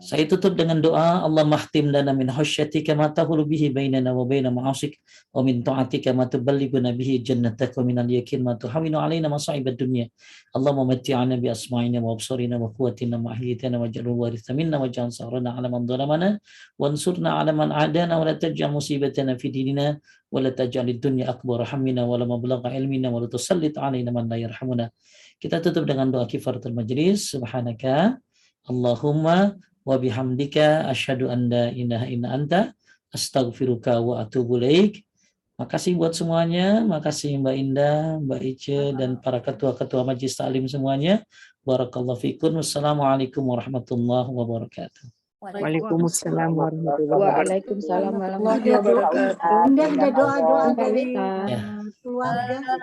Saya tutup dengan doa, Allah mahtim lana min khasyatika ma tahulu bihi bainana wa baina ma'asik wa min ta'atika ma tuballighuna bihi jannataka wa minal yakin ma tuhawinu alaina masa'ibad dunya. Allahumma matti'ana bi asma'ina wa absarina wa quwwatina ma ahyaytana waj'alhu waritha minna waj'al sa'rana 'ala man dhalamana wansurna 'ala man 'adana wa la taj'al musibatana fi dinina wa la taj'alid dunya akbar hammina wa la mablagha ilmina wa la tusallit 'alaina man la yarhamuna. Kita tutup dengan doa kifaratul majlis. Subhanaka Allahumma wa bihamdika asyhadu an la ilaha illa anta astaghfiruka wa atubu ilaik. Makasih buat semuanya, makasih Mbak Indah, Mbak Ice, dan para ketua-ketua Majlis Ta'lim semuanya. Barakallahu fikum. Wassalamualaikum warahmatullahi wabarakatuh. Waalaikumsalam warahmatullahi wabarakatuh. Indah ada doa-doa dari keluarga.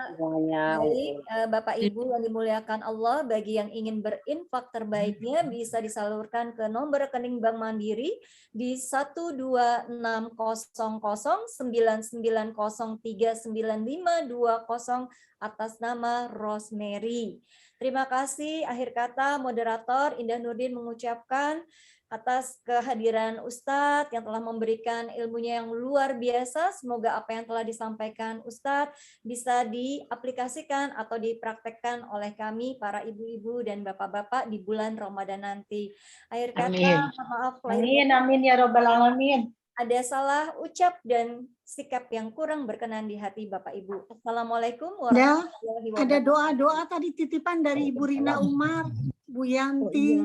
Baik, Bapak Ibu yang dimuliakan Allah, bagi yang ingin berinfak terbaiknya bisa disalurkan ke nomor rekening Bank Mandiri di 12609903950 atas nama Rosemary. Terima kasih. Akhir kata moderator Indah Nurdin mengucapkan atas kehadiran Ustadz yang telah memberikan ilmunya yang luar biasa. Semoga apa yang telah disampaikan Ustadz bisa diaplikasikan atau dipraktekkan oleh kami para ibu-ibu dan bapak-bapak di bulan Ramadan nanti. Akhir kata, maaf lahir. Amin ya robbal alamin. Ada salah ucap dan sikap yang kurang berkenan di hati Bapak Ibu. Assalamualaikum warahmatullahi wabarakatuh. Ada doa-doa tadi titipan dari Ibu Rina Umar, Bu Yanti.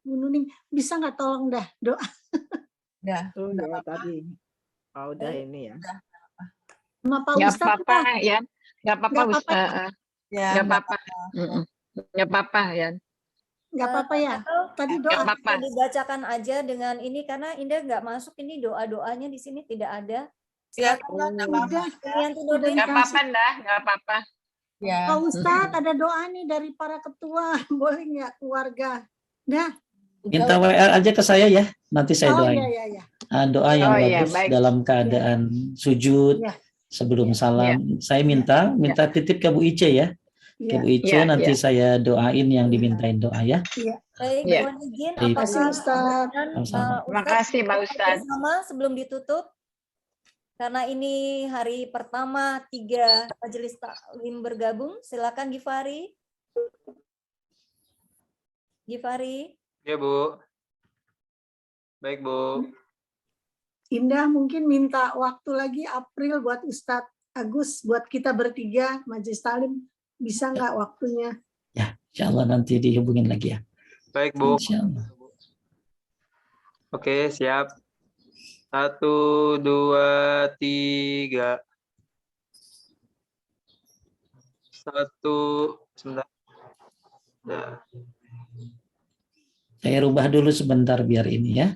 Bu Nuning, bisa nggak tolong dah doa? Ya, udah tadi. Oh, udah ini ya. Sama Pak Nggak Ustadz apa-apa ya, nggak apa-apa Ustaz. Ya, Nggak apa-apa, nggak apa-apa ya. Nggak apa-apa ya. Tadi doa. Nggak apa-apa. Dibacakan aja dengan ini karena Indah nggak masuk ini doa-doanya di sini tidak ada. Silakan. Nggak apa-apa dah, nggak apa-apa. Ya. Pak Ustadz ada doa nih dari para ketua, boleh nggak keluarga? Dah. Minta WA aja ke saya ya, nanti saya doain. Iya. Doa yang bagus baik. dalam keadaan sujud sebelum salam. Saya minta titip ke Bu Ice ya. Ke Bu Ice nanti saya doain yang dimintain doa ya. Baik, mohon izin. Terima kasih Ustaz. Terima kasih Pak Ustaz. Sama sebelum ditutup, karena ini hari pertama 3 majelis taklim bergabung, silakan Gifari. Ya Bu. Baik Bu. Indah mungkin minta waktu lagi April buat Ustadz Agus, buat kita bertiga Majelis Ta'lim, bisa nggak waktunya? Ya, insya Allah nanti dihubungin lagi ya. Baik Bu. Insya Allah. Oke, siap. 1, 2, 3. 1, sebentar. Nah, Saya rubah dulu sebentar biar ini ya.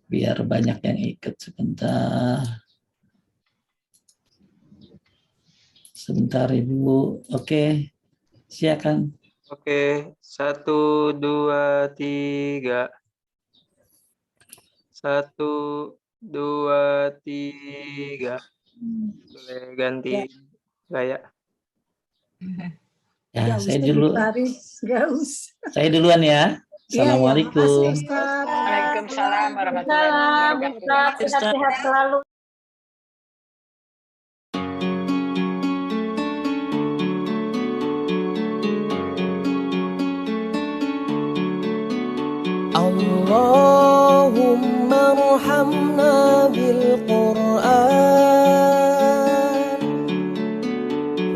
Biar banyak yang ikut sebentar. Sebentar Ibu. Oke. Silakan. oke, 1, 2, 3. 1, 2, 3. Boleh ganti gaya. Ya, Nggak saya usah dulu. ditarik, nggak usah. Saya duluan ya. Iya, ya, makasih Assalamualaikum. Ustaz. Waalaikumsalam warahmatullahi wabarakatuh. Ustaz, sehat-sehat selalu. Allahumma arhamna bil Qur'an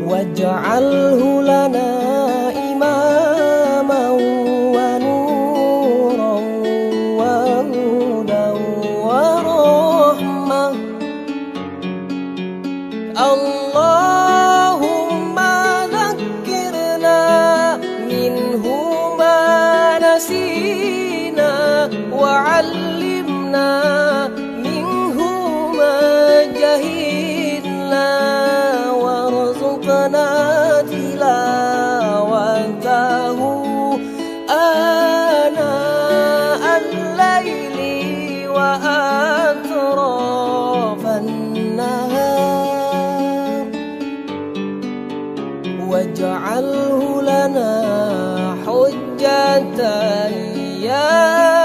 waj'alhu lana imaman wa nuran wa hudan wa rahmah. Allahumma dhakkirna minhu ma nasina وعلمنا منه ما جهلنا وارزقنا تلاوته آناء الليل وأطراف النهار واجعله لنا حجة يا